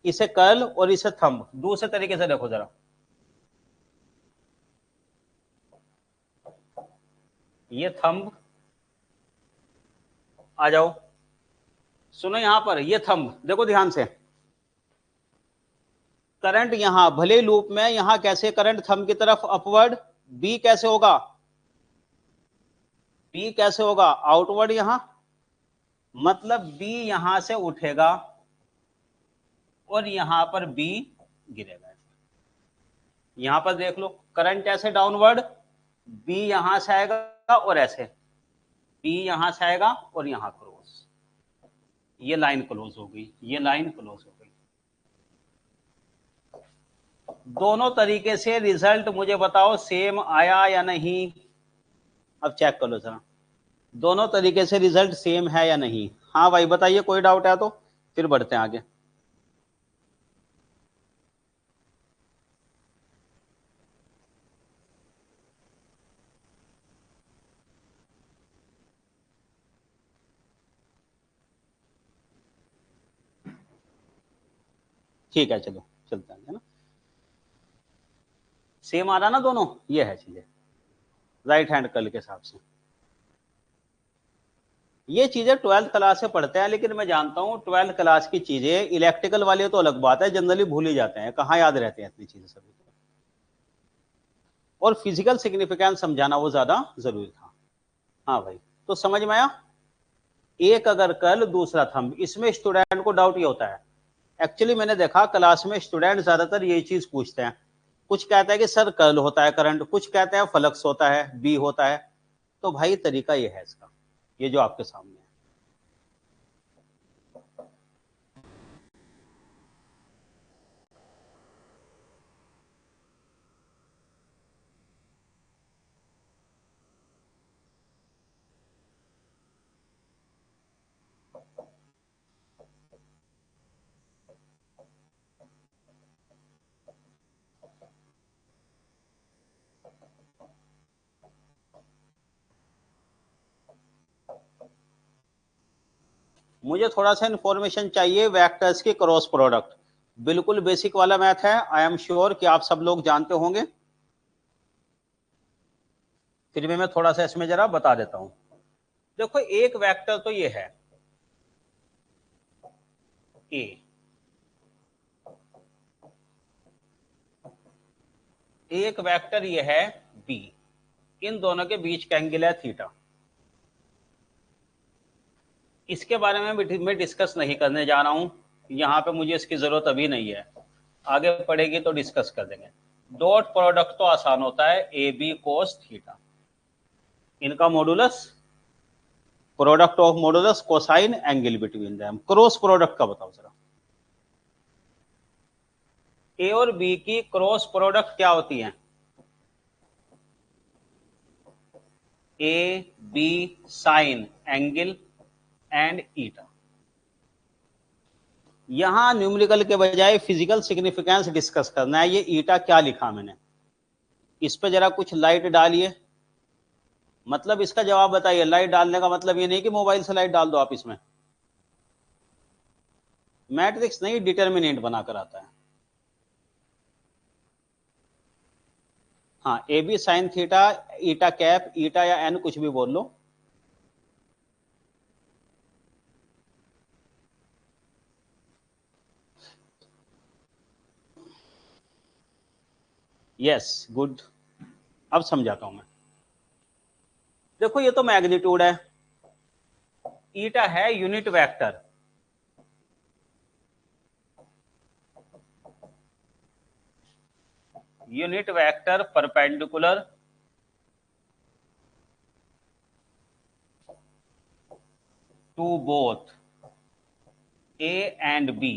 इसे कर्ल और इसे थंब, दूसरे तरीके से देखो जरा। ये थंब, आ जाओ। सुनो यहां पर ये थंब देखो ध्यान से। करंट यहां भले लूप में, यहां कैसे करंट थंब की तरफ अपवर्ड, बी कैसे होगा, बी कैसे होगा आउटवर्ड यहां, मतलब बी यहां से उठेगा और यहां पर बी गिरेगा। यहां पर देख लो, करंट ऐसे डाउनवर्ड, बी यहां से आएगा और ऐसे, बी यहां से आएगा और यहां क्रॉस, ये लाइन क्लोज हो गई, ये लाइन क्लोज हो गई। दोनों तरीके से रिजल्ट मुझे बताओ सेम आया या नहीं। अब चेक कर लो जरा, दोनों तरीके से रिजल्ट सेम है या नहीं। हाँ भाई बताइए, कोई डाउट है तो फिर बढ़ते हैं आगे। ठीक है चलो चलते हैं, है ना। सेम आ रहा ना दोनों, ये है चीजें राइट हैंड कर्ल के हिसाब से। ये चीजें ट्वेल्थ क्लास से पढ़ते हैं, लेकिन मैं जानता हूं ट्वेल्थ क्लास की चीजें इलेक्ट्रिकल वाले तो अलग बात है, जनरली भूल ही जाते हैं, कहाँ याद रहते हैं इतनी चीजें सभी। और फिजिकल सिग्निफिकेंस समझाना वो ज्यादा जरूरी था। हाँ भाई, तो समझ में आया। एक अगर कर्ल दूसरा थंब, इसमें स्टूडेंट को डाउट ये होता है। एक्चुअली मैंने देखा क्लास में स्टूडेंट ज्यादातर यही चीज पूछते हैं, कुछ कहता है कि सर कर्ल होता है करंट, कुछ कहते हैं फ्लक्स होता है, बी होता है। तो भाई तरीका ये है इसका, ये जो आपके सामने है। मुझे थोड़ा सा इंफॉर्मेशन चाहिए वेक्टर्स की क्रॉस प्रोडक्ट, बिल्कुल बेसिक वाला मैथ है, आई एम श्योर कि आप सब लोग जानते होंगे। फिर भी मैं थोड़ा सा इसमें जरा बता देता हूं। देखो एक वेक्टर तो ये है ए, एक वेक्टर ये है बी, इन दोनों के बीच का एंगल है थीटा। इसके बारे में मैं डिस्कस नहीं करने जा रहा हूं, यहां पे मुझे इसकी जरूरत अभी नहीं है, आगे पढ़ेगी तो डिस्कस कर देंगे। डॉट प्रोडक्ट तो आसान होता है, ए बी कोस थीटा, इनका modulus product of modulus cosine angle between them. Cross product का बताओ जरा। ए और बी की क्रॉस प्रोडक्ट क्या होती है? A B sine angle and eta. यहां न्यूमेरिकल के बजाय फिजिकल सिग्निफिकेंस डिस्कस करना है। ये ईटा क्या लिखा मैंने, इस पे जरा कुछ लाइट डालिए। मतलब इसका जवाब बताइए। लाइट डालने का मतलब ये नहीं कि मोबाइल से लाइट डाल दो आप इसमें। मैट्रिक्स नहीं, डिटर्मिनेंट बनाकर आता है। हाँ, A B sine theta eta cap, eta या एन कुछ भी बोल लो। Yes, good. अब समझाता हूं मैं। देखो ये तो मैग्नीट्यूड है, ईटा है unit vector. Unit vector perpendicular to both A and B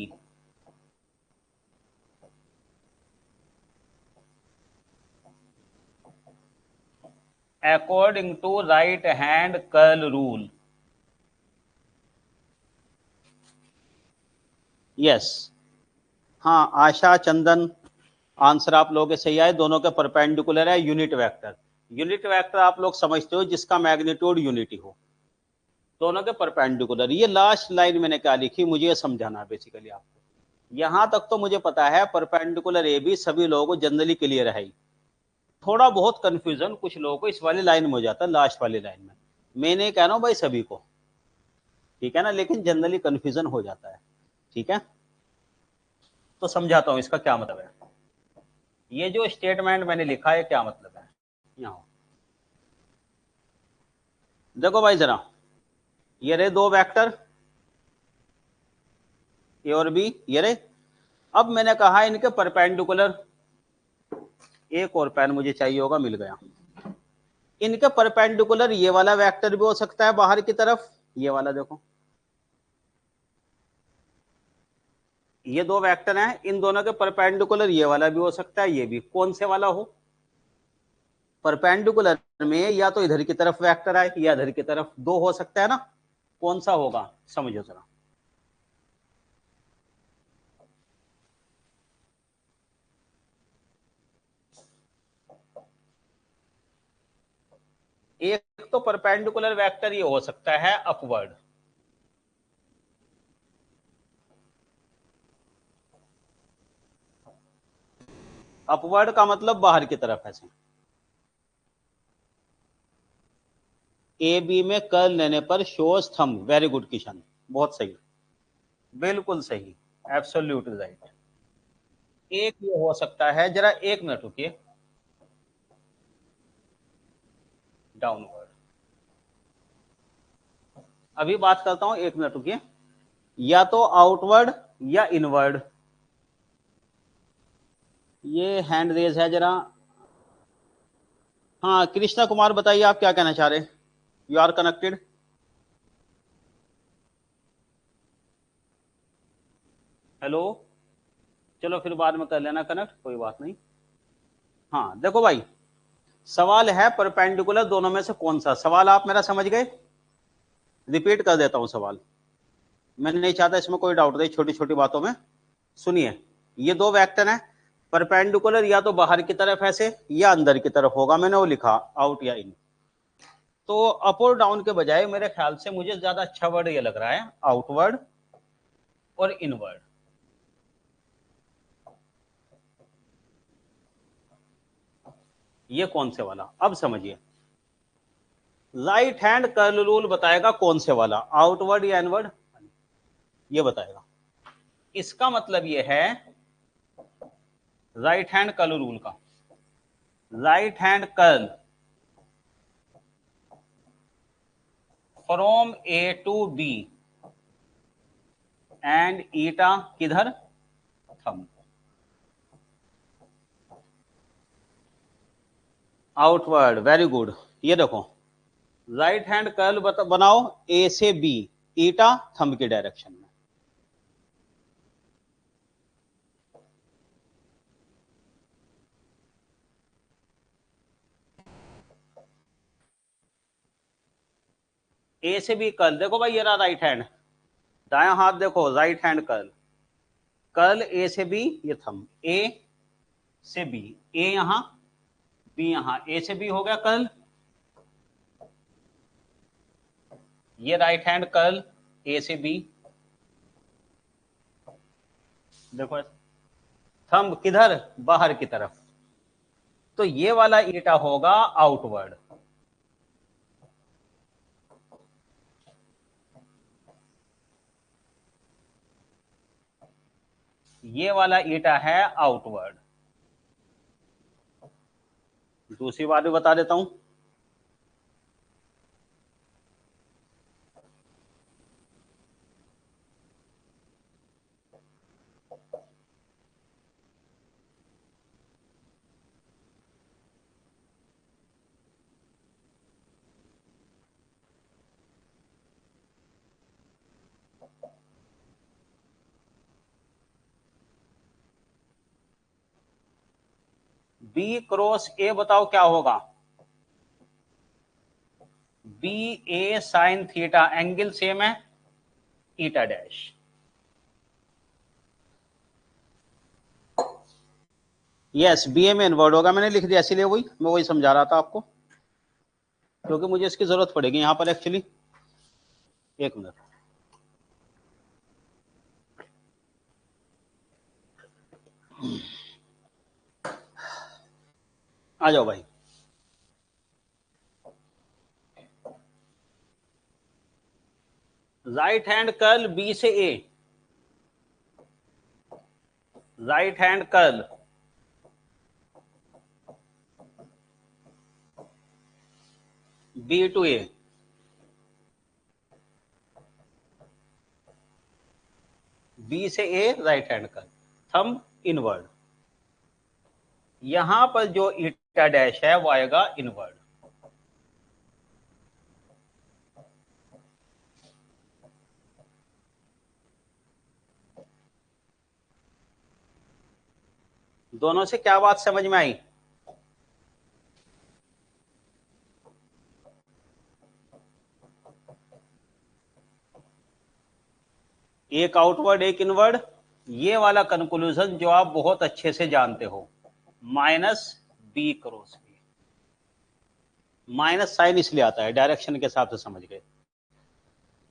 according to right hand curl rule. Yes. हाँ, आशा चंदन, आंसर आप लोगों के सही आए। दोनों के परपेंडिकुलर है यूनिट वेक्टर। यूनिट वेक्टर आप लोग समझते हो जिसका मैग्नीट्यूड यूनिटी हो। दोनों के परपेंडिकुलर। ये लास्ट लाइन मैंने क्या लिखी, मुझे ये समझाना है बेसिकली आपको। यहां तक तो मुझे पता है परपेंडिकुलर ए बी सभी लोगों को जनरली क्लियर है। थोड़ा बहुत कंफ्यूजन कुछ लोगों को इस वाली लाइन में हो जाता है, लास्ट वाली लाइन में। मैं नहीं कह रहा हूं भाई सभी को, ठीक है ना, लेकिन जनरली कंफ्यूजन हो जाता है। ठीक है, तो समझाता हूं इसका क्या मतलब है। ये जो स्टेटमेंट मैंने लिखा है क्या मतलब है। यहां देखो भाई जरा, ये रहे दो वेक्टर ए और बी, ये रहे। अब मैंने कहा इनके परपेंडिकुलर, एक और पेन मुझे चाहिए होगा, मिल गया। इनके परपेंडिकुलर ये वाला वेक्टर भी हो सकता है बाहर की तरफ, ये वाला देखो, ये दो वेक्टर हैं, इन दोनों के परपेंडिकुलर ये वाला भी हो सकता है, ये भी। कौन से वाला हो? परपेंडिकुलर में या तो इधर की तरफ वेक्टर आए या इधर की तरफ, दो हो सकता है ना। कौन सा होगा समझो जरा। एक तो परपेंडिकुलर वेक्टर ये हो सकता है अपवर्ड, अपवर्ड का मतलब बाहर की तरफ ऐसे। ए बी में कर्ल लेने पर shows thumb. Very good Kishan, बहुत सही, बिल्कुल सही, एब्सोल्यूट राइट। एक ये हो सकता है, जरा एक मिनट रुकिए, डाउनवर्ड। अभी बात करता हूं, एक मिनट रुकिए। या तो आउटवर्ड या इनवर्ड। ये हैंड रेज है जरा। हाँ कृष्णा कुमार, बताइए आप क्या कहना चाह रहे हैं। You are connected. हेलो, चलो फिर बाद में कर लेना कनेक्ट, कोई बात नहीं। हाँ देखो भाई, सवाल है परपेंडिकुलर दोनों में से कौन सा। सवाल आप मेरा समझ गए? रिपीट कर देता हूं सवाल, मैं नहीं चाहता इसमें कोई डाउट रहे छोटी छोटी बातों में। सुनिए, ये दो वेक्टर हैं, परपेंडिकुलर या तो बाहर की तरफ ऐसे या अंदर की तरफ होगा, मैंने वो लिखा आउट या इन। तो अप और डाउन के बजाय मेरे ख्याल से मुझे ज्यादा अच्छा वर्ड ये लग रहा है, आउटवर्ड और इनवर्ड। ये कौन से वाला, अब समझिए। राइट हैंड कर्ल रूल बताएगा कौन से वाला, आउटवर्ड या इनवर्ड, ये बताएगा। इसका मतलब ये है राइट हैंड कर्ल रूल का, right hand curl from A to B and eta किधर, थंब। Outward, very good. ये देखो, राइट हैंड कर्ल बनाओ ए से बी, ईटा थंब की डायरेक्शन में। ए से बी कर्ल, देखो भाई ये रहा राइट हैंड, दायां हाथ देखो राइट हैंड कर्ल, कर्ल ए से बी, ये थंब ए से बी, ए यहां बी यहां, ए से बी हो गया कर्ल, ये राइट हैंड कर्ल ए से बी, देखो थंब किधर, बाहर की तरफ, तो ये वाला ईटा होगा आउटवर्ड, ये वाला ईटा है आउटवर्ड। दूसरी बात भी बता देता हूं, बी क्रॉस ए बताओ क्या होगा, बी ए साइन थीटा, एंगल सेम है, ईटा डैश। यस, बी ए में इनवर्ड होगा, मैंने लिख दिया इसीलिए मैं वही समझा रहा था आपको, क्योंकि मुझे इसकी जरूरत पड़ेगी यहां पर एक्चुअली। एक मिनट, आ जाओ भाई। राइट हैंड कर्ल बी से A, right hand curl B to A, B से A right hand curl, thumb inward, यहां पर जो ईटा डैश है वो आएगा इनवर्ड। दोनों से क्या बात समझ में आई, एक आउटवर्ड एक इनवर्ड, ये वाला कंक्लूजन जो आप बहुत अच्छे से जानते हो, minus B cross B, minus sine इसलिए आता है डायरेक्शन के हिसाब से, समझ गए।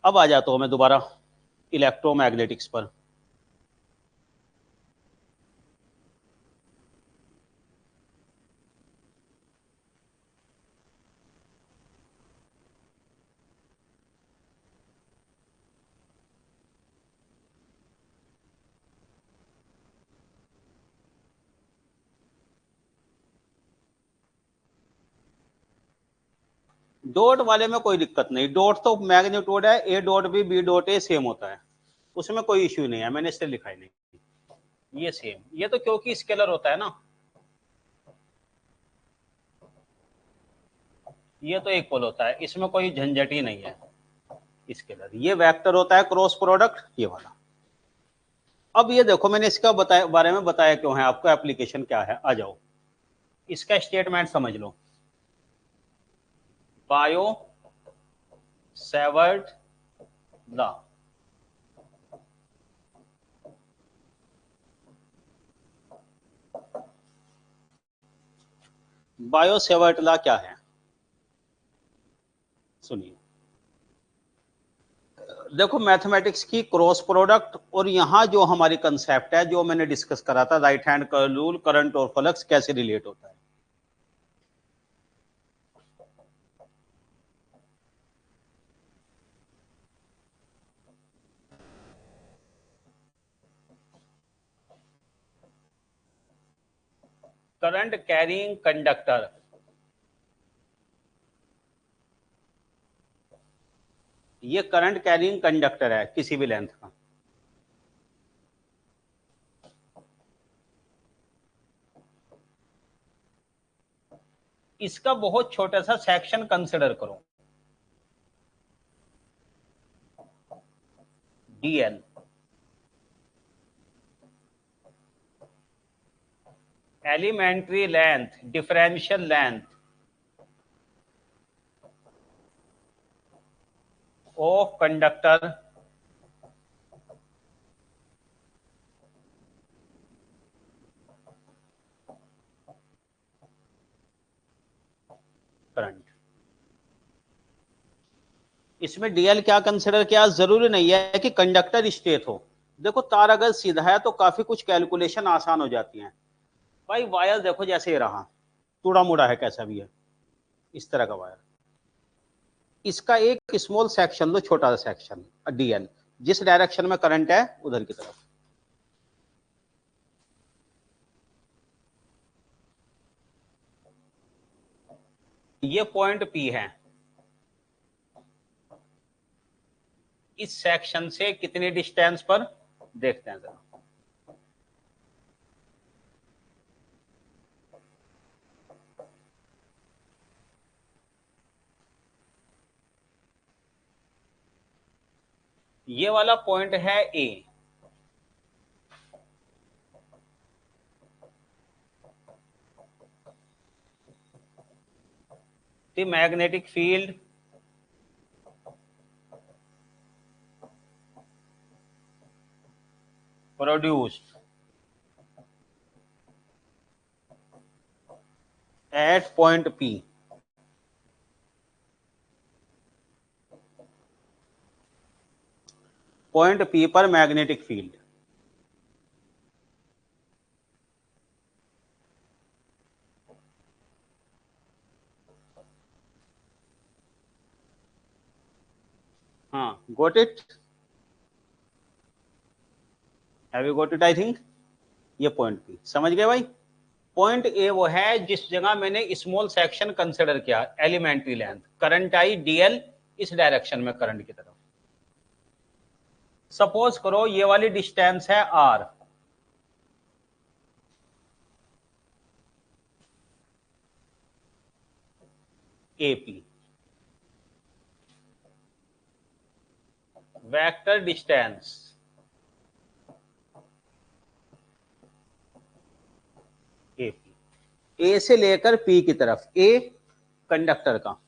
अब आ जाता हूं मैं दोबारा इलेक्ट्रोमैग्नेटिक्स पर। डॉट वाले में कोई दिक्कत नहीं, डॉट तो मैग्नीट्यूड है, ए डॉट भी बी डॉट ए सेम होता है, उसमें कोई इश्यू नहीं है, मैंने इससे लिखा ही नहीं, ये सेम, ये तो क्योंकि स्केलर होता है ना, ये तो इक्वल होता है, इसमें कोई झंझट ही नहीं है, स्केलर, ये वेक्टर होता है क्रॉस प्रोडक्ट ये वाला। अब ये देखो मैंने इसका बारे में बताया क्यों है आपको, एप्लीकेशन क्या है, आ जाओ इसका स्टेटमेंट समझ लो। Biot Savart law, Biot Savart law क्या है, सुनिए। देखो मैथमेटिक्स की क्रॉस प्रोडक्ट और यहां जो हमारी कंसेप्ट है जो मैंने डिस्कस करा था, right hand curl rule, current और फ्लक्स कैसे रिलेट होता है। करंट कैरिंग कंडक्टर, ये करंट कैरिंग कंडक्टर है किसी भी लेंथ का, इसका बहुत छोटा सा सेक्शन कंसिडर करो, dl, elementary length, differential length of conductor current. इसमें dl क्या कंसिडर किया, जरूरी नहीं है कि कंडक्टर स्ट्रेट हो। देखो तार अगर सीधा है तो काफी कुछ कैलकुलेशन आसान हो जाती है। भाई वायर देखो जैसे ये रहा, टूड़ा मुड़ा है कैसा भी है, इस तरह का वायर, इसका एक स्मॉल सेक्शन लो, छोटा सा सेक्शन dl, जिस डायरेक्शन में करंट है उधर की तरफ। ये पॉइंट P है, इस सेक्शन से कितनी डिस्टेंस पर देखते हैं जरा। ये वाला पॉइंट है A, the magnetic field produced at point P point P पर मैग्नेटिक फील्ड। हाँ, got it, have you got it I think. ये पॉइंट P समझ गए भाई। पॉइंट A वो है जिस जगह मैंने स्मॉल सेक्शन कंसिडर किया, elementary length, current I dl इस डायरेक्शन में करंट की तरफ। सपोज करो ये वाली डिस्टेंस है r, AP, vector distance AP, A से लेकर P की तरफ, A कंडक्टर का।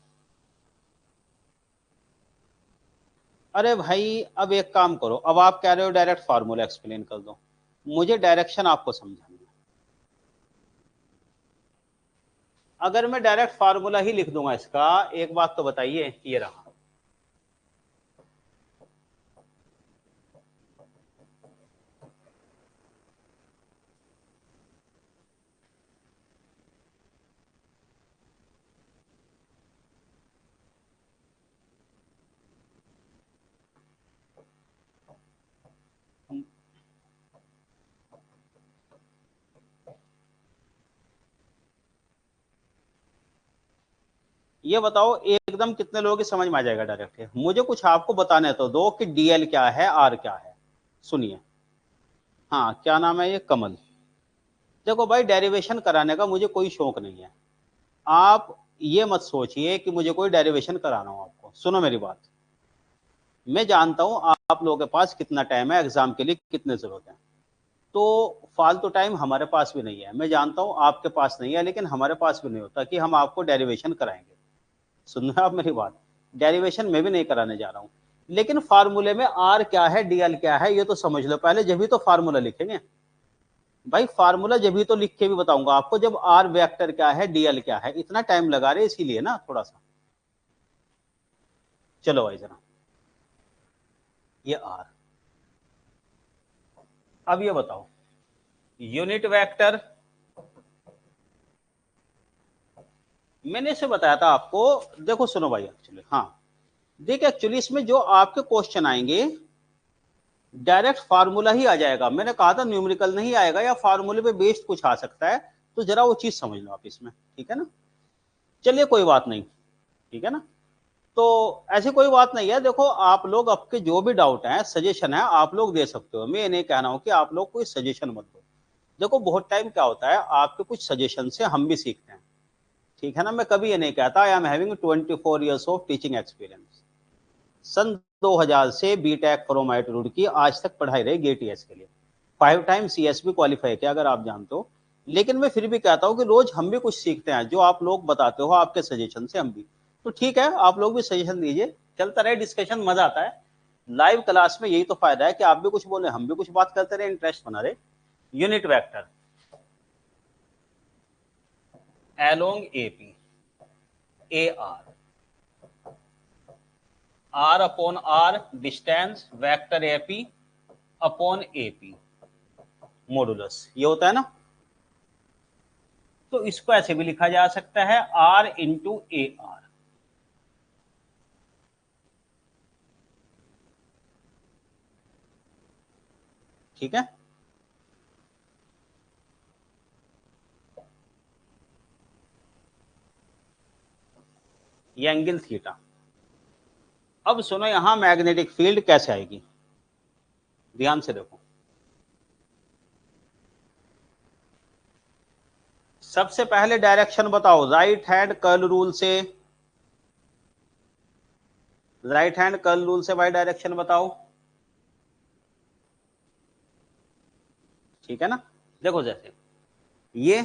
अरे भाई अब एक काम करो, अब आप कह रहे हो डायरेक्ट फार्मूला एक्सप्लेन कर दो, मुझे डायरेक्शन आपको समझाना है। अगर मैं डायरेक्ट फार्मूला ही लिख दूंगा इसका, एक बात तो बताइए, ये रहा, ये बताओ एकदम कितने लोगों की समझ में आ जाएगा डायरेक्ट है। मुझे कुछ आपको बताने तो दो कि डीएल क्या है, आर क्या है। सुनिए, हाँ क्या नाम है ये, कमल। देखो भाई डेरिवेशन कराने का मुझे कोई शौक नहीं है, आप ये मत सोचिए कि मुझे कोई डेरिवेशन कराना हो आपको। सुनो मेरी बात, मैं जानता हूं आप लोगों के पास कितना टाइम है, एग्जाम के लिए कितने जरूरत है, तो फालतू टाइम हमारे पास भी नहीं है। मैं जानता हूं आपके पास नहीं है, लेकिन हमारे पास भी नहीं होता कि हम आपको डेरिवेशन कराएंगे। सुन रहे हो आप मेरी बात, डेरिवेशन में भी नहीं कराने जा रहा हूं, लेकिन फार्मूले में आर क्या है डीएल क्या है ये तो समझ लो पहले, जब भी तो फार्मूला लिखेंगे। भाई फार्मूला जब भी तो लिख के भी बताऊंगा आपको, जब आर वेक्टर क्या है डीएल क्या है। इतना टाइम लगा रहे इसीलिए ना थोड़ा सा। चलो भाई जरा, ये आर, अब ये बताओ यूनिट वेक्टर, मैंने इसे बताया था आपको। देखो सुनो भाई, एक्चुअली हाँ देखिए, एक्चुअली इसमें जो आपके क्वेश्चन आएंगे डायरेक्ट फार्मूला ही आ जाएगा। मैंने कहा था न्यूमेरिकल नहीं आएगा, या फार्मूले पे बेस्ड कुछ आ सकता है, तो जरा वो चीज समझ लो आप इसमें, ठीक है ना। चलिए कोई बात नहीं, ठीक है ना। तो ऐसी कोई बात नहीं है, देखो आप लोग आपके जो भी डाउट है, सजेशन है, आप लोग दे सकते हो। मैं ये नहीं कह रहा हूं कि आप लोग कोई सजेशन मत दो। देखो बहुत टाइम क्या होता है, आपके कुछ सजेशन से हम भी सीखते हैं, ठीक है ना। मैं कभी ये नहीं कहता I am having 24 years of teaching experience, सन 2000 से बीटेक फ्रोमाइट रुड़की आज तक पढ़ाई रही एटीएस के लिए। 5 टाइम सीएसबी क्वालिफाई किया अगर आप जानते हो। लेकिन मैं फिर भी कहता हूँ कि रोज हम भी कुछ सीखते हैं, जो आप लोग बताते हो आपके सजेशन से हम भी, तो ठीक है आप लोग भी सजेशन दीजिए, चलता रहे डिस्कशन, मजा आता है लाइव क्लास में। यही तो फायदा है कि आप भी कुछ बोले हम भी कुछ बात करते रहे, इंटरेस्ट बना रहे। Unit vector along AP AR R upon R distance vector AP upon AP modulus, ये होता है ना। तो इसको ऐसे भी लिखा जा सकता है R इंटू AR। ठीक है, ये एंगल थीटा। अब सुनो यहां मैग्नेटिक फील्ड कैसे आएगी, ध्यान से देखो। सबसे पहले डायरेक्शन बताओ, राइट हैंड कर्ल रूल से, राइट हैंड कर्ल रूल से बाई डायरेक्शन बताओ। ठीक है ना, देखो जैसे ये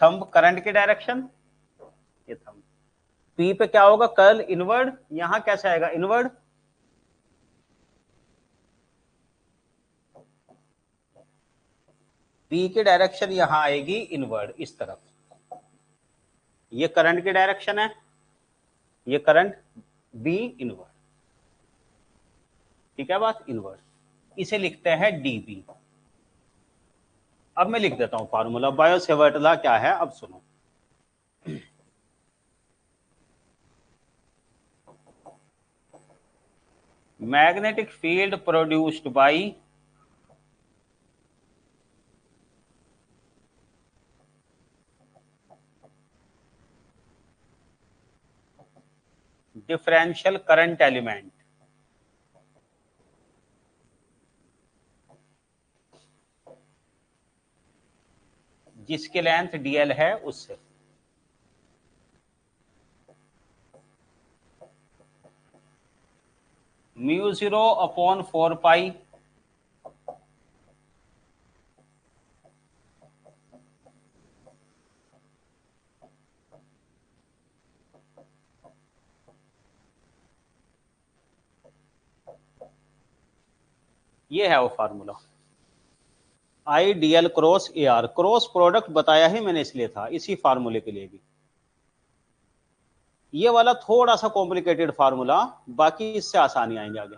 थंब करंट की डायरेक्शन, ये थंब पी पे क्या होगा, कर्ल इनवर्ड, यहां कैसे आएगा इनवर्ड। पी की डायरेक्शन यहां आएगी इनवर्ड इस तरफ। ये करंट की डायरेक्शन है, ये करंट बी इनवर्ड। ठीक है बात, इनवर्ड, इसे लिखते हैं डीबी। अब मैं लिख देता हूं फार्मूला, बायो सेवर्ट लॉ क्या है, अब सुनो। Magnetic field produced by differential current element जिसकी लेंथ डीएल है उससे। म्यू 0 अपॉन 4 पाई ये है वो formula. I D L cross A are, cross product बताया ही मैंने इसलिए था, इसी फार्मूले के लिए भी। ये वाला थोड़ा सा कॉम्प्लिकेटेड फार्मूला, बाकी इससे आसानी आएंगे आगे।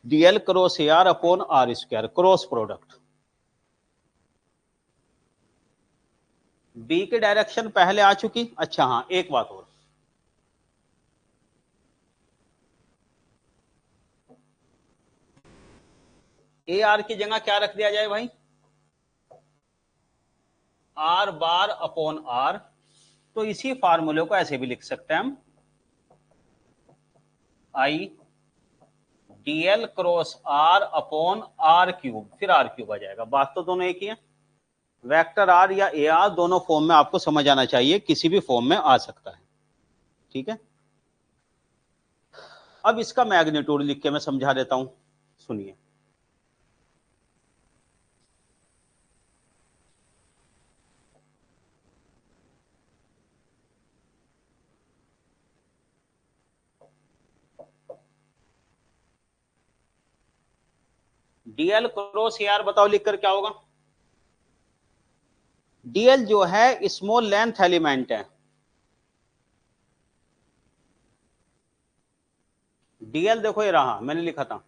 Dl cross A R upon R square, cross product. B की डायरेक्शन पहले आ चुकी। अच्छा हाँ, एक बात और, ए आर की जगह क्या रख दिया जाए भाई, आर बार अपॉन आर। तो इसी फार्मूले को ऐसे भी लिख सकते हैं हम, I dl cross r upon r cube, फिर आर क्यूब आ जाएगा। बात तो दोनों एक ही है, वेक्टर आर या ए आर दोनों फॉर्म में आपको समझ आना चाहिए, किसी भी फॉर्म में आ सकता है। ठीक है, अब इसका मैग्नीट्यूड लिख के मैं समझा देता हूं, सुनिए। डीएल क्रॉस ए आर बताओ लिखकर क्या होगा। डीएल जो है स्मॉल लेंथ एलिमेंट है, डीएल देखो ये रहा, मैंने लिखा था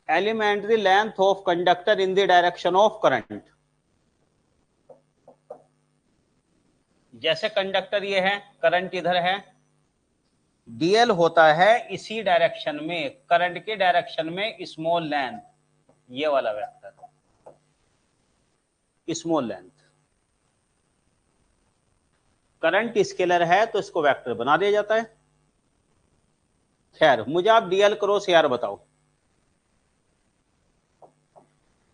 elementary length of conductor in the direction of current. जैसे कंडक्टर ये है, करंट इधर है, डीएल होता है इसी डायरेक्शन में, करंट के डायरेक्शन में स्मॉल लेंथ, ये वाला vector small length. Current scalar है तो इसको वेक्टर बना दिया जाता है। खैर मुझे आप डीएल क्रॉस ए आर बताओ।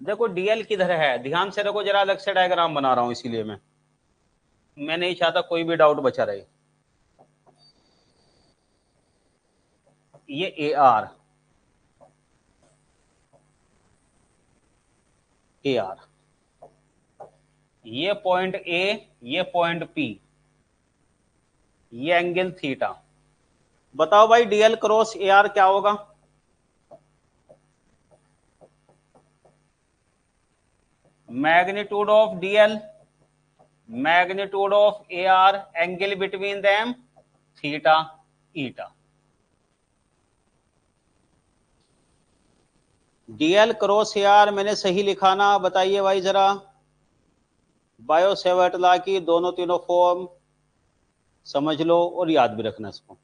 देखो डीएल किधर है, ध्यान से देखो जरा, अलग से डायग्राम बना रहा हूं इसीलिए मैं नहीं चाहता कोई भी डाउट बचा रहे। ये AR, ये पॉइंट A, ये पॉइंट P, ये एंगल थीटा। बताओ भाई DL क्रॉस AR क्या होगा? Magnitude of DL, magnitude of AR, angle between them theta eta. DL cross AR मैंने सही लिखा ना? बताइए भाई जरा। बायो सेवर्ट लॉ की दोनों तीनों फॉर्म समझ लो और याद भी रखना इसको।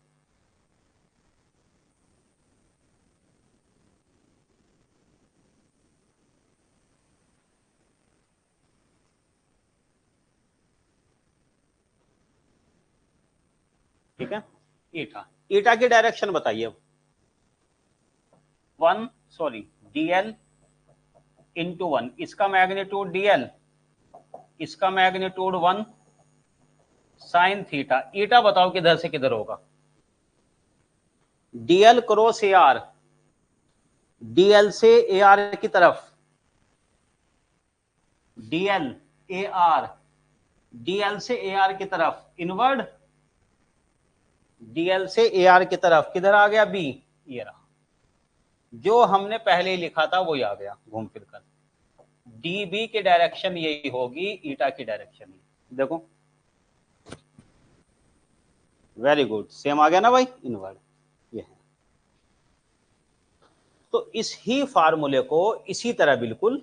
ठीक है, ईटा, ईटा की डायरेक्शन बताइए। DL इंटू 1, इसका मैग्नीट्यूड DL, इसका मैग्नीट्यूड 1 साइन थीटा। ईटा बताओ किधर से किधर होगा? DL क्रॉस AR, DL से AR की तरफ, DL AR, DL से AR की तरफ इनवर्ड, DL से AR की तरफ किधर आ गया? B, ये रहा। जो हमने पहले ही लिखा था वो आ गया घूम फिर कर। DB की डायरेक्शन यही होगी, ईटा की डायरेक्शन यही। देखो, वेरी गुड, सेम आ गया ना भाई, इनवर्ड ये है। तो इस ही फार्मूले को इसी तरह बिल्कुल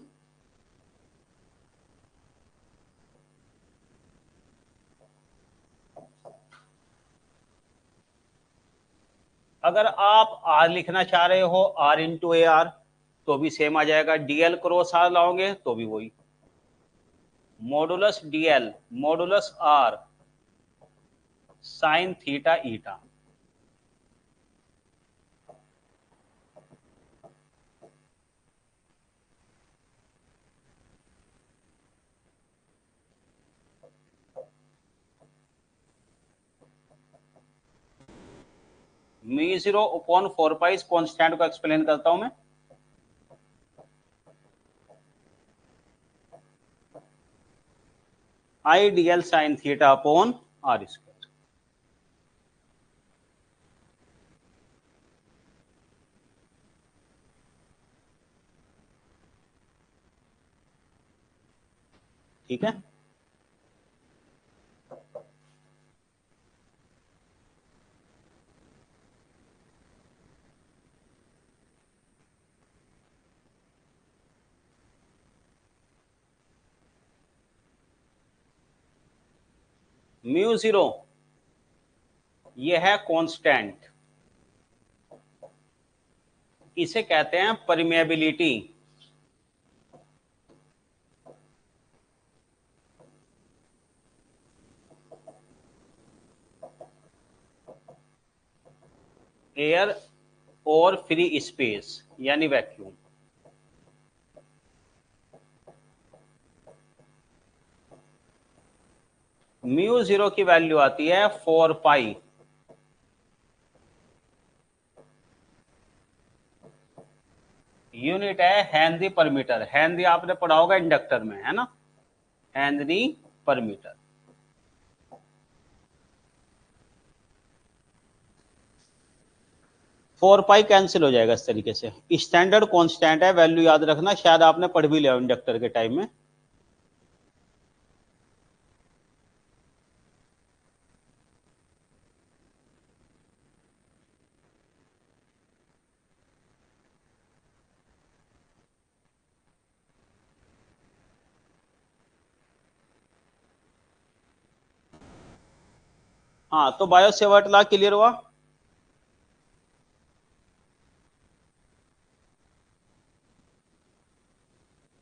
अगर आप R लिखना चाह रहे हो, R इंटू AR, तो भी सेम आ जाएगा। DL क्रॉस R लाओगे तो भी वही, modulus DL modulus R sine theta eta. μ0 upon 4 pi, इस कॉन्स्टेंट को एक्सप्लेन करता हूं मैं। IDL sine theta upon R square. ठीक है, μ0 ये है कांस्टेंट, इसे कहते हैं परमेबिलिटी। एयर और फ्री स्पेस यानी वैक्यूम। μ0 की वैल्यू आती है 4 पाई, यूनिट है हेनरी पर मीटर। हेनरी आपने पढ़ा होगा इंडक्टर में, है ना, Henry per metre. Four pi cancel हो जाएगा इस तरीके से। स्टैंडर्ड कांस्टेंट है, वैल्यू याद रखना, शायद आपने पढ़ भी लिया इंडक्टर के टाइम में। हाँ, तो बायो सेवर्ट लॉ क्लियर हुआ?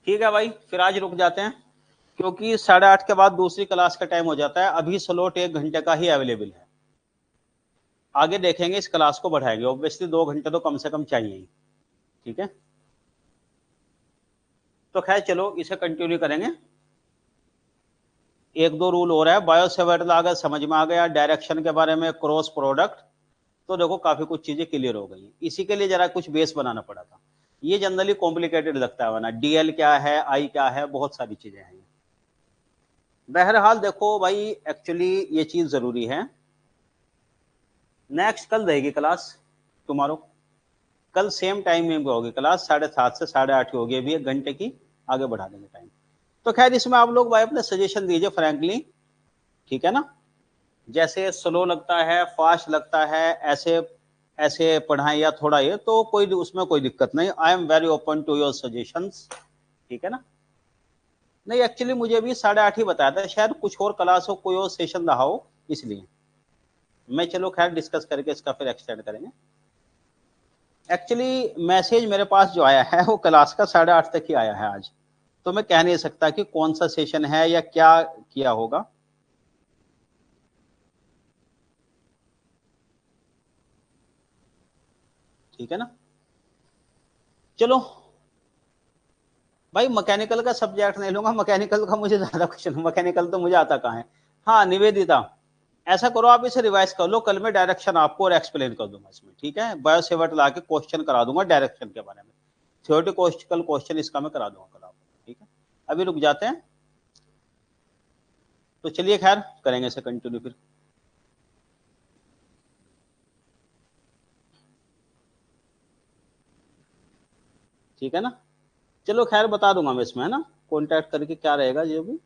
ठीक है भाई, फिर आज रुक जाते हैं क्योंकि 8:30 के बाद दूसरी क्लास का टाइम हो जाता है। अभी स्लॉट 1 घंटे का ही अवेलेबल है, आगे देखेंगे इस क्लास को बढ़ाएंगे। ऑब्वियसली 2 घंटे तो कम से कम चाहिए ही। ठीक है, तो खैर चलो इसे कंटिन्यू करेंगे। एक दो रूल हो रहा है। बायो सेवर्ट लॉ अगर समझ में आ गया, डायरेक्शन के बारे में, क्रॉस प्रोडक्ट, तो देखो काफी कुछ चीजें क्लियर हो गई। इसी के लिए जरा कुछ बेस बनाना पड़ा था। ये जनरली कॉम्प्लिकेटेड लगता है वरना डीएल क्या है, आई क्या है, बहुत सारी चीजें हैं। बहरहाल देखो भाई, एक्चुअली ये चीज जरूरी है। नेक्स्ट कल रहेगी क्लास, टुमारो। कल सेम टाइम में होगी क्लास, 7:30 से 8:30 की होगी, अभी 1 घंटे की आगे बढ़ा देंगे टाइम। तो खैर इसमें आप लोग भाई अपने सजेशन दीजिए फ्रैंकली, ठीक है ना। जैसे स्लो लगता है, फास्ट लगता है, ऐसे ऐसे पढ़ाएं या थोड़ा ये, तो कोई उसमें कोई दिक्कत नहीं। I am very open to your suggestions, ठीक है ना। नहीं एक्चुअली मुझे भी 8:30 ही बताया था, शायद कुछ और क्लास हो, कोई और सेशन रहा हो, इसलिए मैं, चलो खैर डिस्कस करके इसका फिर एक्सटेंड करेंगे। एक्चुअली मैसेज मेरे पास जो आया है वो क्लास का 8:30 तक ही आया है आज, तो मैं कह नहीं सकता कि कौन सा सेशन है या क्या किया होगा। ठीक है ना। चलो भाई, मैकेनिकल का सब्जेक्ट नहीं लूंगा, मैकेनिकल का मुझे ज्यादा क्वेश्चन, मैकेनिकल तो मुझे आता कहाँ है। हाँ निवेदिता, ऐसा करो आप इसे रिवाइज कर लो, कल मैं डायरेक्शन आपको और एक्सप्लेन कर दूंगा इसमें, ठीक है। बायोसेवर्ट ला के क्वेश्चन करा दूंगा डायरेक्शन के बारे में, थियोरेटिकल क्वेश्चन इसका मैं करा दूंगा कल आपको, ठीक है। अभी रुक जाते हैं, तो चलिए खैर करेंगे इसे कंटिन्यू फिर, ठीक है ना। चलो खैर बता दूंगा मैं इसमें, है ना, कॉन्टैक्ट करके क्या रहेगा जो भी।